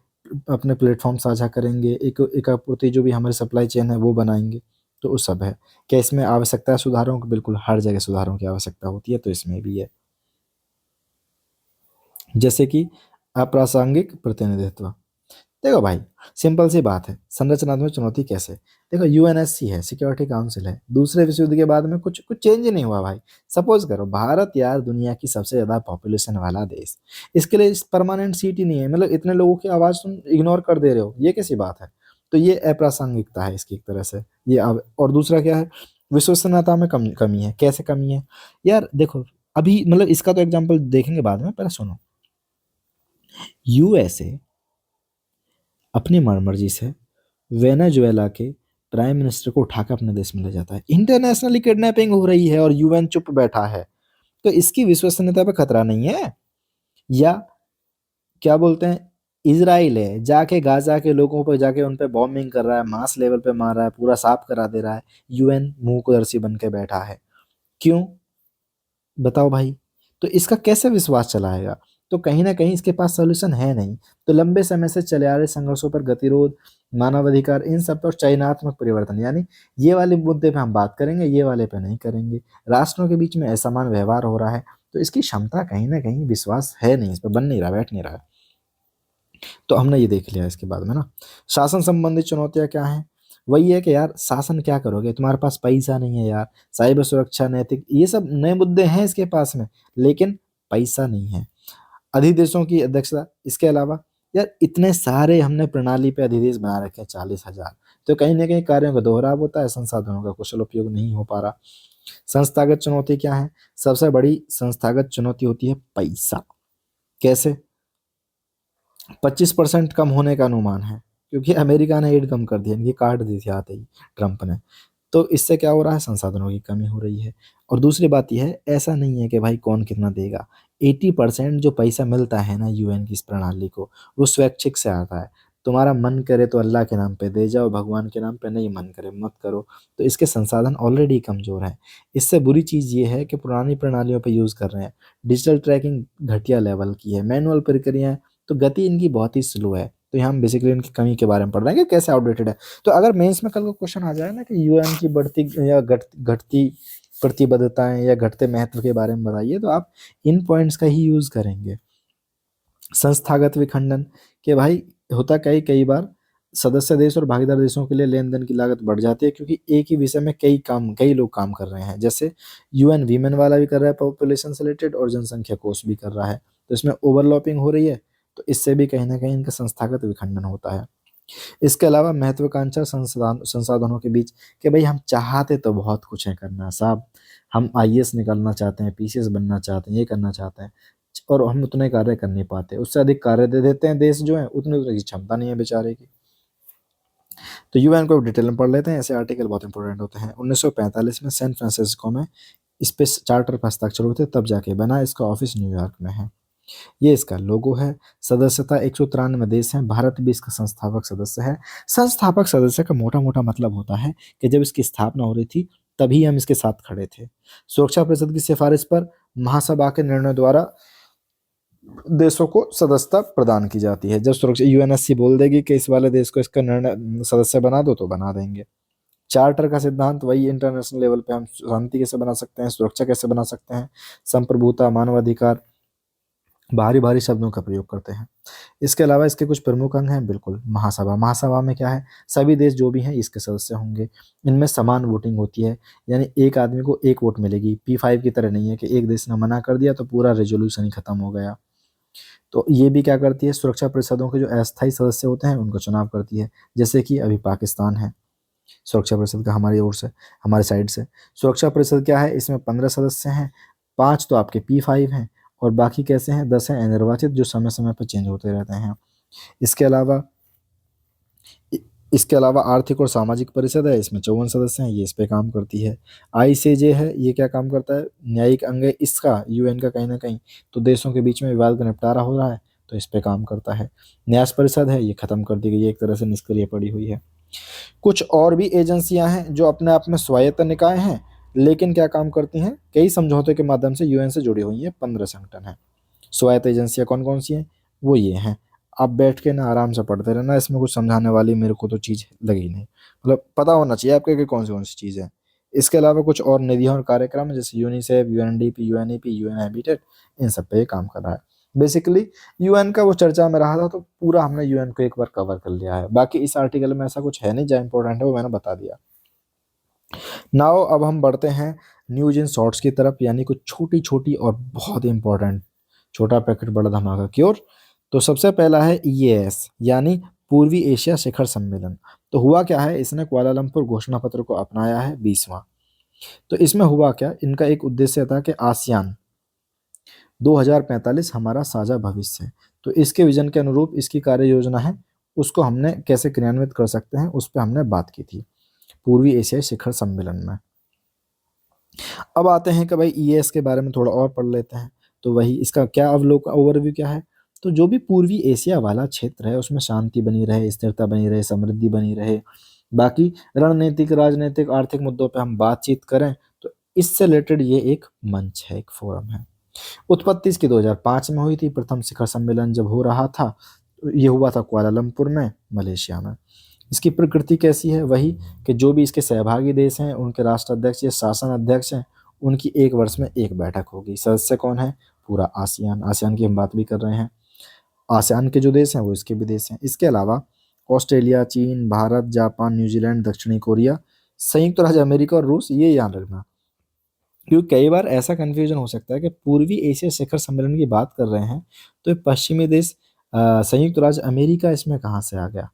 A: अपने प्लेटफॉर्म साझा करेंगे, एक आपूर्ति जो भी हमारी सप्लाई चेन है वो बनाएंगे, तो वो सब है। क्या इसमें आवश्यकता है सुधारों की, बिल्कुल हर जगह सुधारों की आवश्यकता होती है, तो इसमें भी है। जैसे कि अप्रासंगिक प्रतिनिधित्व, देखो भाई, सिंपल सी बात है, संरचनात्मक चुनौती कैसे, देखो यूएनएससी है, सिक्योरिटी काउंसिल है, दूसरे विश्व युद्ध के बाद में कुछ कुछ चेंज ही नहीं हुआ भाई। सपोज करो भारत यार दुनिया की सबसे ज्यादा पॉपुलेशन वाला देश, इसके लिए परमानेंट सीट ही नहीं है, मतलब इतने लोगों की आवाज तुम इग्नोर कर दे रहे हो, ये कैसी बात है। तो ये अप्रासंगिकता है इसकी एक तरह से, ये और दूसरा क्या है, विश्वसनीयता में कमी है। कैसे कमी है यार, देखो अभी मतलब इसका तो एग्जाम्पल देखेंगे बाद में, पहले सुनो। यूएसए अपनी मर्जी से वेनेजुएला के प्राइम मिनिस्टर को उठाकर अपने देश में ले जाता है, इंटरनेशनली किडनैपिंग हो रही है और यूएन चुप बैठा है, तो इसकी विश्वसनीयता पे खतरा नहीं है। या क्या बोलते हैं, इजराइल है, जाके गाजा के लोगों पर जाके उन पे बॉम्बिंग कर रहा है, मास लेवल पे मार रहा है, पूरा साफ करा दे रहा है, यूएन मुंह को दर्शी बन के बैठा है। क्यों, बताओ भाई, तो इसका कैसे विश्वास चलाएगा। तो कहीं ना कहीं इसके पास सॉल्यूशन है नहीं। तो लंबे समय से चले आ रहे संघर्षों पर गतिरोध, मानवाधिकार, इन सब पर चयनात्मक परिवर्तन, यानी ये वाले मुद्दे पे हम बात करेंगे, ये वाले पे नहीं करेंगे। राष्ट्रों के बीच में असमान व्यवहार हो रहा है, तो इसकी क्षमता कहीं ना कहीं विश्वास है नहीं, इस पर बन नहीं रहा, बैठ नहीं रहा है। तो हमने ये देख लिया। इसके बाद में ना, शासन संबंधी चुनौतियां क्या हैं, वही है कि यार शासन क्या करोगे, तुम्हारे पास पैसा नहीं है यार, साइबर सुरक्षा, नैतिक, ये सब नए मुद्दे हैं इसके पास में, लेकिन पैसा नहीं है। अधिदेशों की अध्यक्षता, इसके अलावा यार इतने सारे हमने प्रणाली पे अधिदेश बना रखे हैं, 40,000, तो कहीं ना कहीं कार्यों का दोहराव होता है, संसाधनों का कुशल उपयोग नहीं हो पा रहा। संस्थागत चुनौती क्या है, सबसे बड़ी संस्थागत चुनौती होती है पैसा। कैसे, 25% कम होने का अनुमान है, क्योंकि अमेरिका ने एड कम कर दिया, इनकी काट दी थी आते ही ट्रंप ने। तो इससे क्या हो रहा है, संसाधनों की कमी हो रही है। और दूसरी बात यह है, ऐसा नहीं है कि भाई कौन कितना देगा, 80% जो पैसा मिलता है ना यूएन की इस प्रणाली को, वो स्वैच्छिक से आता है। तुम्हारा मन करे तो अल्लाह के नाम पे दे जाओ, भगवान के नाम पे नहीं मन करे मत करो। तो इसके संसाधन ऑलरेडी कमजोर हैं। इससे बुरी चीज़ ये है कि पुरानी प्रणालियों पे यूज़ कर रहे हैं, डिजिटल ट्रैकिंग घटिया लेवल की है, मैनुअल प्रक्रियाएं, तो गति इनकी बहुत ही स्लो है। तो यहाँ हम बेसिकली इनकी कमी के बारे में पढ़ रहे हैं कि कैसे आउटडेटेड है। तो अगर मेंस में कल को क्वेश्चन आ जाए ना कि यूएन की बढ़ती या घटती प्रतिबद्धताएं या घटते महत्व के बारे में बताइए, तो आप इन पॉइंट्स का ही यूज करेंगे। संस्थागत विखंडन, के भाई होता कई बार सदस्य देश और भागीदार देशों के लिए लेन देन की लागत बढ़ जाती है, क्योंकि एक ही विषय में कई लोग काम कर रहे हैं। जैसे यूएन वीमेन वाला भी कर रहा है पॉपुलेशन से रिलेटेड, और जनसंख्या कोष भी कर रहा है, तो इसमें ओवरलैपिंग हो रही है। तो इससे भी कहीं ना कहीं इनका संस्थागत विखंडन होता है। इसके अलावा महत्वाकांक्षा संसाधनों के बीच, कि भाई हम चाहते तो बहुत कुछ है करना साहब, हम आईएएस निकलना चाहते हैं, पीसीएस बनना चाहते हैं, ये करना चाहते हैं, और हम उतने कार्य कर नहीं पाते, उससे अधिक कार्य दे देते हैं देश जो है, उतनी उतनी की क्षमता नहीं है बेचारे की। तो यूएन को डिटेल में पढ़ लेते हैं, ऐसे आर्टिकल बहुत इंपॉर्टेंट होते हैं। 1945 में सैन फ्रांसिस्को में इस पे चार्टर पर हस्ताक्षर हुए थे, तब जाके बना। इसका ऑफिस न्यूयॉर्क में है। ये इसका लोगो है। सदस्यता 193 देश हैं, भारत भी इसका संस्थापक सदस्य है। संस्थापक सदस्य का मोटा मोटा मतलब होता है कि जब इसकी स्थापना हो रही थी तभी हम इसके साथ खड़े थे। सुरक्षा परिषद की सिफारिश पर महासभा के निर्णय द्वारा देशों को सदस्यता प्रदान की जाती है। जब सुरक्षा यूएनएससी बोल देगी कि इस वाले देश को इसका निर्णय सदस्य बना दो, तो बना देंगे। चार्टर का सिद्धांत वही, इंटरनेशनल लेवल पे हम शांति कैसे बना सकते हैं, सुरक्षा कैसे बना सकते हैं, संप्रभुता, मानवाधिकार, भारी भारी शब्दों का प्रयोग करते हैं। इसके अलावा इसके कुछ प्रमुख अंग हैं। बिल्कुल, महासभा। महासभा में क्या है, सभी देश जो भी हैं इसके सदस्य होंगे। इनमें समान वोटिंग होती है, यानी एक आदमी को एक वोट मिलेगी। P5 की तरह नहीं है कि एक देश ने मना कर दिया तो पूरा रेजोल्यूशन ही खत्म हो गया। तो ये भी क्या करती है, सुरक्षा परिषदों के जो अस्थायी सदस्य होते हैं उनका चुनाव करती है, जैसे कि अभी पाकिस्तान है सुरक्षा परिषद का हमारी ओर से, हमारी साइड से। सुरक्षा परिषद क्या है, इसमें 15 सदस्य हैं, 5 तो आपके P5 हैं और बाकी कैसे हैं, 10 हैं अनिर्वाचित जो समय समय पर चेंज होते रहते हैं। इसके अलावा इसके अलावा आर्थिक और सामाजिक परिषद है, इसमें 54 सदस्य हैं, ये इस पे काम करती है। ICJ है, ये क्या काम करता है, न्यायिक अंग है इसका यूएन का कहीं ना कहीं। तो देशों के बीच में विवाद का निपटारा हो रहा है तो इस पे काम करता है। न्यास परिषद है, ये खत्म कर दी गई है, एक तरह से निष्क्रिय पड़ी हुई है। कुछ और भी एजेंसियां हैं जो अपने आप में स्वायत्त निकाय हैं, लेकिन क्या काम करती हैं, कई समझौतों के माध्यम से यूएन से जुड़ी हुई हैं। 15 संगठन हैं। स्वायत्त एजेंसियां कौन कौन सी हैं, वो ये हैं। आप बैठ के ना आराम से पढ़ते रहना, इसमें कुछ समझाने वाली मेरे को तो चीज़ लगी नहीं, मतलब पता होना चाहिए आपके कि कौन सी चीज़ है। इसके अलावा कुछ और निधियां और कार्यक्रम हैं, जैसे UNICEF, UNDP, UNEP, UN Habitat, इन सब पे ये काम कर रहा है। बेसिकली यूएन का वो चर्चा में रहा था तो पूरा हमने यूएन को एक बार कवर कर लिया है। बाकी इस आर्टिकल में ऐसा कुछ है नहीं, जो इंपॉर्टेंट है वो मैंने बता दिया। नाउ अब हम बढ़ते हैं न्यूज इन शॉर्ट्स की तरफ, यानी कुछ छोटी छोटी और बहुत इंपॉर्टेंट, छोटा पैकेट बड़ा धमाका क्योर। तो सबसे पहला है EAS, यानी पूर्वी एशिया शिखर सम्मेलन। तो हुआ क्या है, इसने कुआलालंपुर घोषणा पत्र को अपनाया है 20वां। तो इसमें हुआ क्या, इनका एक उद्देश्य था कि आसियान 2045 हमारा साझा भविष्य है। तो इसके विजन के अनुरूप इसकी कार्य योजना है, उसको हमने कैसे क्रियान्वित कर सकते हैं उस पर हमने बात की थी पूर्वी एशियाई शिखर सम्मेलन में। अब आते हैं कि भाई EAS के बारे में थोड़ा और पढ़ लेते हैं। तो वही इसका क्या अवलोकन, ओवरव्यू क्या है। तो जो भी पूर्वी एशिया वाला क्षेत्र है उसमें शांति बनी रहे, स्थिरता बनी रहे, समृद्धि बनी रहे, बाकी रणनीतिक, राजनीतिक, आर्थिक मुद्दों पे हम बातचीत करें, तो इससे रिलेटेड ये एक मंच है, एक फोरम है। उत्पत्ति इसकी 2005 में हुई थी। प्रथम शिखर सम्मेलन जब हो रहा था तो ये हुआ था कुआलालंपुर में, मलेशिया में। इसकी प्रकृति कैसी है, वही कि जो भी इसके सहभागी देश हैं उनके राष्ट्राध्यक्ष या शासन अध्यक्ष हैं, उनकी एक वर्ष में एक बैठक होगी। सदस्य कौन है, पूरा आसियान। आसियान की हम बात भी कर रहे हैं, आसियान के जो देश हैं वो इसके भी देश हैं। इसके अलावा ऑस्ट्रेलिया, चीन, भारत, जापान, न्यूजीलैंड, दक्षिणी कोरिया, संयुक्त राज्य अमेरिका और रूस, ये याद रखना, क्योंकि कई बार ऐसा कंफ्यूजन हो सकता है कि पूर्वी एशिया शिखर सम्मेलन की बात कर रहे हैं तो ये पश्चिमी देश संयुक्त राज्य अमेरिका इसमें कहाँ से आ गया,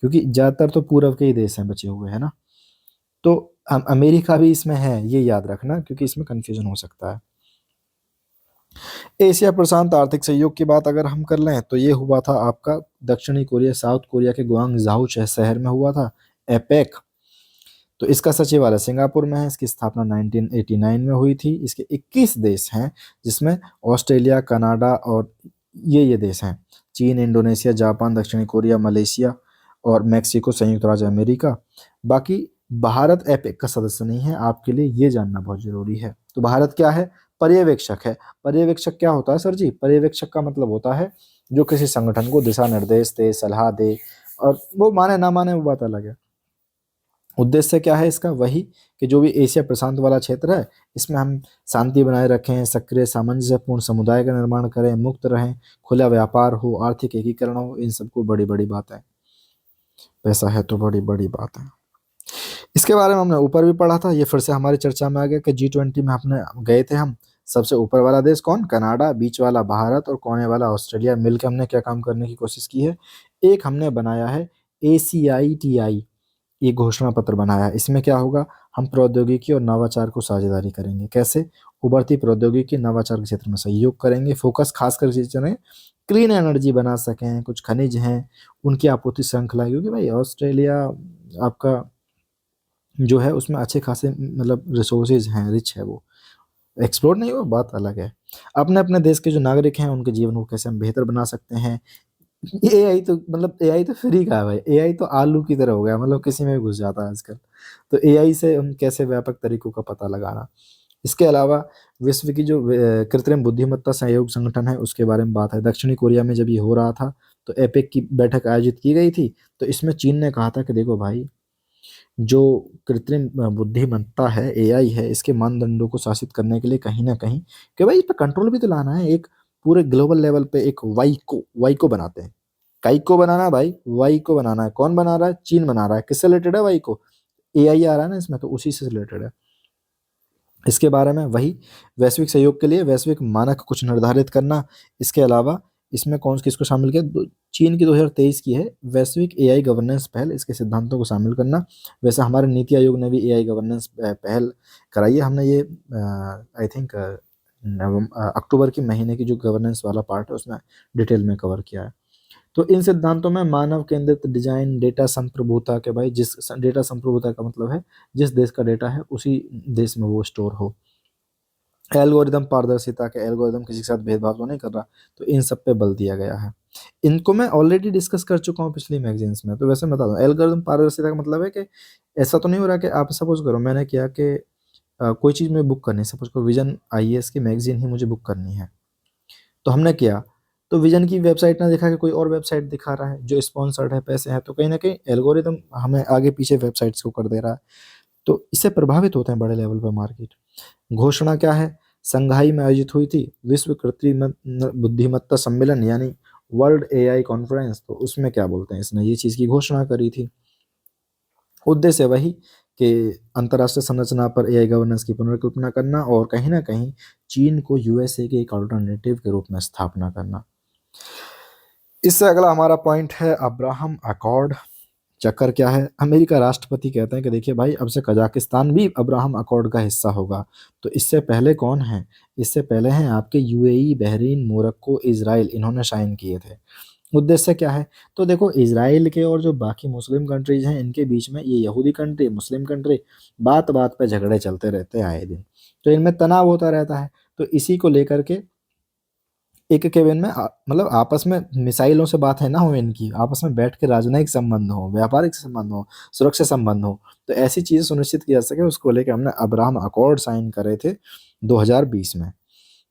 A: क्योंकि ज़्यादातर तो पूर्व के ही देश हैं बचे हुए, है ना। तो अमेरिका भी इसमें है, ये याद रखना, क्योंकि इसमें कंफ्यूजन हो सकता है। एशिया प्रशांत आर्थिक सहयोग की बात अगर हम कर लें तो ये हुआ था आपका दक्षिणी कोरिया, साउथ कोरिया के ग्वांगझाऊ शहर में हुआ था, एपेक। तो इसका सचिवालय सिंगापुर में है। इसकी स्थापना 1989 में हुई थी। इसके 21 देश हैं, जिसमें ऑस्ट्रेलिया, कनाडा और ये देश हैं, चीन, इंडोनेशिया, जापान, दक्षिणी कोरिया, मलेशिया और मेक्सिको, संयुक्त राज्य अमेरिका। बाकी भारत एपेक का सदस्य नहीं है, आपके लिए ये जानना बहुत जरूरी है। तो भारत क्या है, पर्यवेक्षक है। पर्यवेक्षक क्या होता है सर जी, पर्यवेक्षक का मतलब होता है जो किसी संगठन को दिशा निर्देश दे, सलाह दे, और वो माने ना माने वो बात अलग है। उद्देश्य क्या है इसका, वही कि जो भी एशिया प्रशांत वाला क्षेत्र है इसमें हम शांति बनाए रखें, सक्रिय सामंजस्यपूर्ण समुदाय का निर्माण करें, मुक्त रहें, खुला व्यापार हो, आर्थिक एकीकरण हो, इन सबको बड़ी बड़ी बात है। पैसा है तो बड़ी बड़ी बात है। इसके बारे में हमने ऊपर भी पढ़ा था, ये फिर से हमारी चर्चा में आ गया कि G20 में अपने गए थे हम। सबसे ऊपर वाला देश कौन, कनाडा, बीच वाला भारत और कोने वाला ऑस्ट्रेलिया, मिलकर हमने क्या काम करने की कोशिश की है, एक हमने बनाया है ACITI, ये घोषणा पत्र बनाया है। इसमें क्या होगा, हम प्रौद्योगिकी और नवाचार को साझेदारी करेंगे। कैसे, उभरती प्रौद्योगिकी नवाचार के क्षेत्र में सहयोग करेंगे। फोकस खासकर चीज़ें क्लीन एनर्जी बना सकें, कुछ खनिज हैं उनकी आपूर्ति श्रृंखला, क्योंकि भाई ऑस्ट्रेलिया आपका जो है उसमें अच्छे खासे मतलब रिसोर्सेज हैं, रिच है वो, एक्सप्लोर नहीं हुआ बात अलग है। अपने अपने देश के जो नागरिक हैं उनके जीवन को कैसे हम बेहतर बना सकते हैं। एआई तो मतलब एआई तो फ्री का है भाई, एआई तो आलू की तरह हो गया, मतलब किसी में भी घुस जाता है आजकल। तो एआई से हम कैसे व्यापक तरीकों का पता लगाना। इसके अलावा विश्व की जो कृत्रिम बुद्धिमत्ता सहयोग संगठन है उसके बारे में बात है। दक्षिणी कोरिया में जब ये हो रहा था तो एपेक की बैठक आयोजित की गई थी, तो इसमें चीन ने कहा था कि देखो भाई, जो कृत्रिम बुद्धिमत्ता है, एआई है, इसके मानदंडों को शासित करने के लिए कहीं ना कहीं कि भाई इस पे कंट्रोल भी तो लाना है। एक पूरे ग्लोबल लेवल पे एक वाई को बनाते हैं, काई को बनाना है भाई, वाई को बनाना है। कौन बना रहा है? चीन बना रहा है। किससे रिलेटेड है वाई को? एआई आ रहा है ना इसमें, तो उसी से रिलेटेड है। इसके बारे में वही वैश्विक सहयोग के लिए वैश्विक मानक कुछ निर्धारित करना। इसके अलावा इसमें कौन किसको शामिल किया? चीन की 2023 की है वैश्विक एआई गवर्नेंस पहल, इसके सिद्धांतों को शामिल करना। वैसे हमारे नीति आयोग ने भी एआई गवर्नेंस पहल कराई है। हमने ये आई थिंक अक्टूबर के महीने की जो गवर्नेंस वाला पार्ट है उसमें डिटेल में कवर किया है। तो इन सिद्धांतों में मानव केंद्रित डिजाइन, डेटा संप्रभुता के भाई, जिस डेटा संप्रभुता का मतलब है जिस देश का डेटा है उसी देश में वो स्टोर हो। एल्गोरिदम पारदर्शिता के, एल्गोरिदम किसी के साथ भेदभाव तो नहीं कर रहा, तो इन सब पे बल दिया गया है। इनको मैं ऑलरेडी डिस्कस कर चुका हूँ पिछली मैगजीन्स में, तो वैसे मैं बता दूँ एल्गोरिदम पारदर्शिता का मतलब है कि ऐसा तो नहीं हो रहा कि आप सपोज करो मैंने किया कि कोई चीज़ में बुक करनी है, सपोज करो विजन आईएएस की मैगजीन ही मुझे बुक करनी है, तो हमने किया, तो विजन की वेबसाइट ने देखा कि कोई और वेबसाइट दिखा रहा है जो स्पॉन्सर्ड है, पैसे हैं, तो कहीं ना कहीं एल्गोरिदम हमें आगे पीछे वेबसाइट्स को कर दे रहा है, तो इससे प्रभावित होते हैं बड़े लेवल पर मार्केट। घोषणा क्या है? संघाई में आयोजित हुई थी विश्व कृत्रिम बुद्धिमत्ता सम्मेलन यानी वर्ल्ड एआई कॉन्फ्रेंस, तो उसमें क्या बोलते हैं, इसने ये चीज़ की घोषणा करी थी। उद्देश्य वही कि अंतर्राष्ट्रीय संरचना पर एआई गवर्नेंस की पुनर्कल्पना करना और कहीं ना कहीं चीन को यूएसए के एक अल्टरनेटिव के रूप में स्थापना करना। इससे अगला हमारा पॉइंट है अब्राहम अकॉर्ड। चक्कर क्या है? अमेरिका राष्ट्रपति कहते हैं कि देखिए भाई अब से कजाकिस्तान भी अब्राहम अकॉर्ड का हिस्सा होगा। तो इससे पहले कौन है? इससे पहले हैं आपके यूएई, बहरीन, मोरक्को, इजराइल, इन्होंने साइन किए थे। उद्देश्य क्या है? तो देखो इजराइल के और जो बाकी मुस्लिम कंट्रीज हैं इनके बीच में, ये यहूदी कंट्री, मुस्लिम कंट्री, बात बात पे झगड़े चलते रहते हैं आए दिन, तो इनमें तनाव होता रहता है। तो इसी को लेकर के एक केबिन में मतलब आपस में मिसाइलों से बात है ना हो इनकी, आपस में बैठ के राजनयिक संबंध हो, व्यापारिक संबंध हो, सुरक्षा संबंध हो, तो ऐसी चीज़ सुनिश्चित की जा सके, उसको लेकर हमने अब्राहम अकॉर्ड साइन करे थे 2020 में।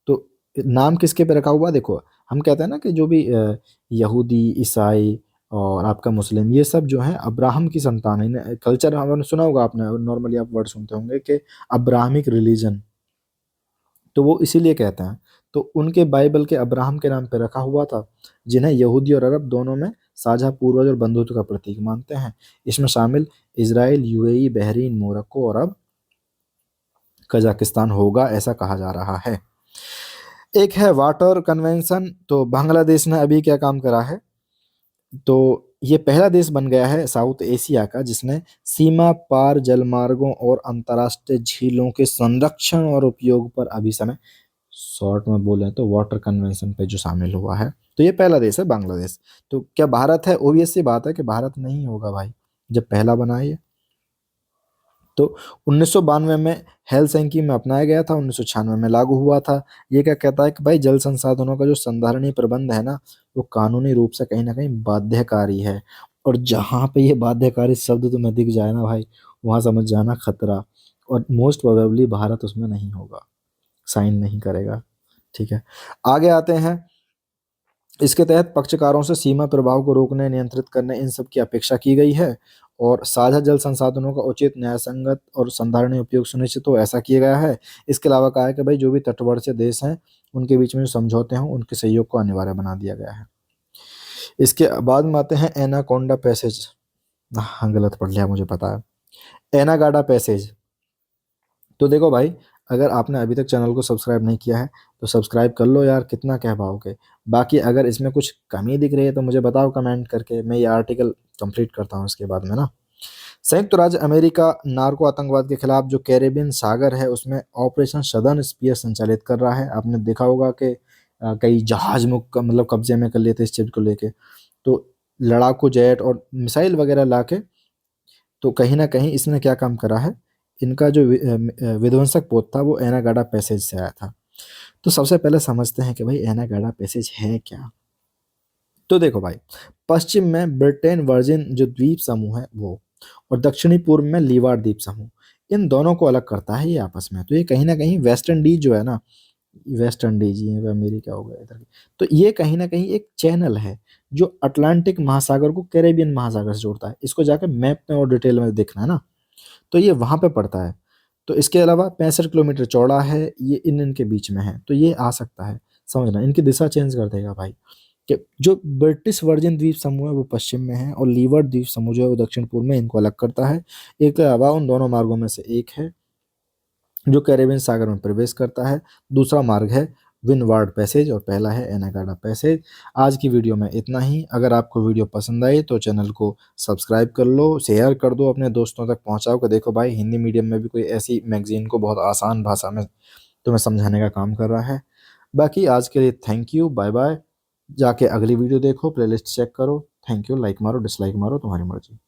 A: तो नाम किसके पे रखा हुआ? देखो हम कहते हैं ना कि जो भी यहूदी, ईसाई और आपका मुस्लिम, ये सब जो है अब्राहम की संतान है। कल्चर हमने सुना होगा आपने, नॉर्मली आप वर्ड सुनते होंगे कि अब्राहमिक रिलीजन, तो वो इसीलिए कहते हैं। तो उनके बाइबल के अब्राहम के नाम पे रखा हुआ था, जिन्हें यहूदी और अरब दोनों में साझा पूर्वज और बंधुत्व का प्रतीक मानते हैं। इसमें शामिल इजराइल, यूएई, बहरीन, मोरक्को और अब कजाकिस्तान होगा, ऐसा कहा जा रहा है। एक है वाटर कन्वेंशन, तो बांग्लादेश ने अभी क्या काम करा है, तो ये पहला देश बन गया है साउथ एशिया का जिसने सीमा पार जलमार्गों और अंतर्राष्ट्रीय झीलों के संरक्षण और उपयोग पर अभी समय, शॉर्ट में बोले तो वाटर कन्वेंशन पे जो शामिल हुआ है, तो ये पहला देश है बांग्लादेश। तो क्या भारत है? ओबियस सी बात है कि भारत नहीं होगा भाई, जब पहला बना है ये। तो 1992 में हेलसिंकी में अपनाया गया था, 1996 में लागू हुआ था। ये क्या कहता है कि भाई जल संसाधनों का जो संधारणीय प्रबंध है ना, वो कानूनी रूप से कहीं ना कहीं बाध्यकारी है। और जहाँ पे ये बाध्यकारी शब्द तुम्हें दिख जाए ना भाई, वहाँ समझ जाना खतरा, और मोस्ट प्रोबेबली भारत उसमें नहीं होगा, साइन नहीं करेगा। ठीक है, आगे आते हैं। इसके तहत पक्षकारों से सीमा प्रभाव को रोकने, नियंत्रित करने, इन सब की अपेक्षा की गई है और साझा जल संसाधनों का उचित, न्यायसंगत और संधारणीय उपयोग सुनिश्चित हो, ऐसा किया गया है। इसके अलावा कहा है कि भाई जो भी तटवर्ती देश हैं उनके बीच में जो समझौते हों उनके सहयोग को अनिवार्य बना दिया गया है। इसके बाद में आते हैं एनाकोंडा पैसेज। हाँ गलत पढ़ लिया, मुझे पता है, एनागाडा पैसेज। तो देखो भाई, अगर आपने अभी तक चैनल को सब्सक्राइब नहीं किया है तो सब्सक्राइब कर लो यार, कितना कह पाओगे। बाकी अगर इसमें कुछ कमी दिख रही है तो मुझे बताओ कमेंट करके, मैं ये आर्टिकल कंप्लीट करता हूँ इसके बाद में ना। संयुक्त राज्य अमेरिका नार्को आतंकवाद के खिलाफ जो कैरेबियन सागर है उसमें ऑपरेशन सदर्न स्पीयर संचालित कर रहा है। आपने देखा होगा कि कई जहाज मतलब कब्जे में कर लिए थे इस चीज को लेके। तो लड़ाकू जेट और मिसाइल वगैरह लाके, तो कहीं ना कहीं इसने क्या काम करा है, इनका जो विध्वंसक पोत था वो एनागाडा पैसेज से आया था। तो सबसे पहले समझते हैं कि भाई एनागाडा पैसेज है क्या। तो देखो भाई, पश्चिम में ब्रिटेन वर्जिन जो द्वीप समूह है वो, और दक्षिणी पूर्व में लीवार्ड द्वीप समूह, इन दोनों को अलग करता है ये आपस में। तो ये कहीं ना कहीं वेस्ट इंडीज जो है ना, वेस्ट इंडीज ये अमेरिका हो गया इधर, तो ये कहीं ना कहीं एक चैनल है जो अटलांटिक महासागर को कैरेबियन महासागर से जोड़ता है। इसको जाकर मैप में और डिटेल में देखना है ना, तो ये वहां पे पड़ता है। तो इसके अलावा 65 किलोमीटर चौड़ा है, ये इन इनके बीच में है, तो ये आ सकता है। समझना, इनकी दिशा चेंज कर देगा भाई, कि जो ब्रिटिश वर्जिन द्वीप समूह है वो पश्चिम में है और लीवर्ड द्वीप समूह जो है वो दक्षिण पूर्व में, इनको अलग करता है। एक के अलावा उन दोनों मार्गों में से एक है जो कैरेबियन सागर में प्रवेश करता है, दूसरा मार्ग है विंडवार्ड पैसेज और पहला है एनागाडा पैसेज। आज की वीडियो में इतना ही। अगर आपको वीडियो पसंद आई तो चैनल को सब्सक्राइब कर लो, शेयर कर दो, अपने दोस्तों तक पहुंचाओ कि देखो भाई हिंदी मीडियम में भी कोई ऐसी मैगजीन को बहुत आसान भाषा में तुम्हें समझाने का काम कर रहा है। बाकी आज के लिए थैंक यू, बाय बाय। जाके अगली वीडियो देखो, प्लेलिस्ट चेक करो। थैंक यू, लाइक मारो डिसलाइक मारो, तुम्हारी मर्जी।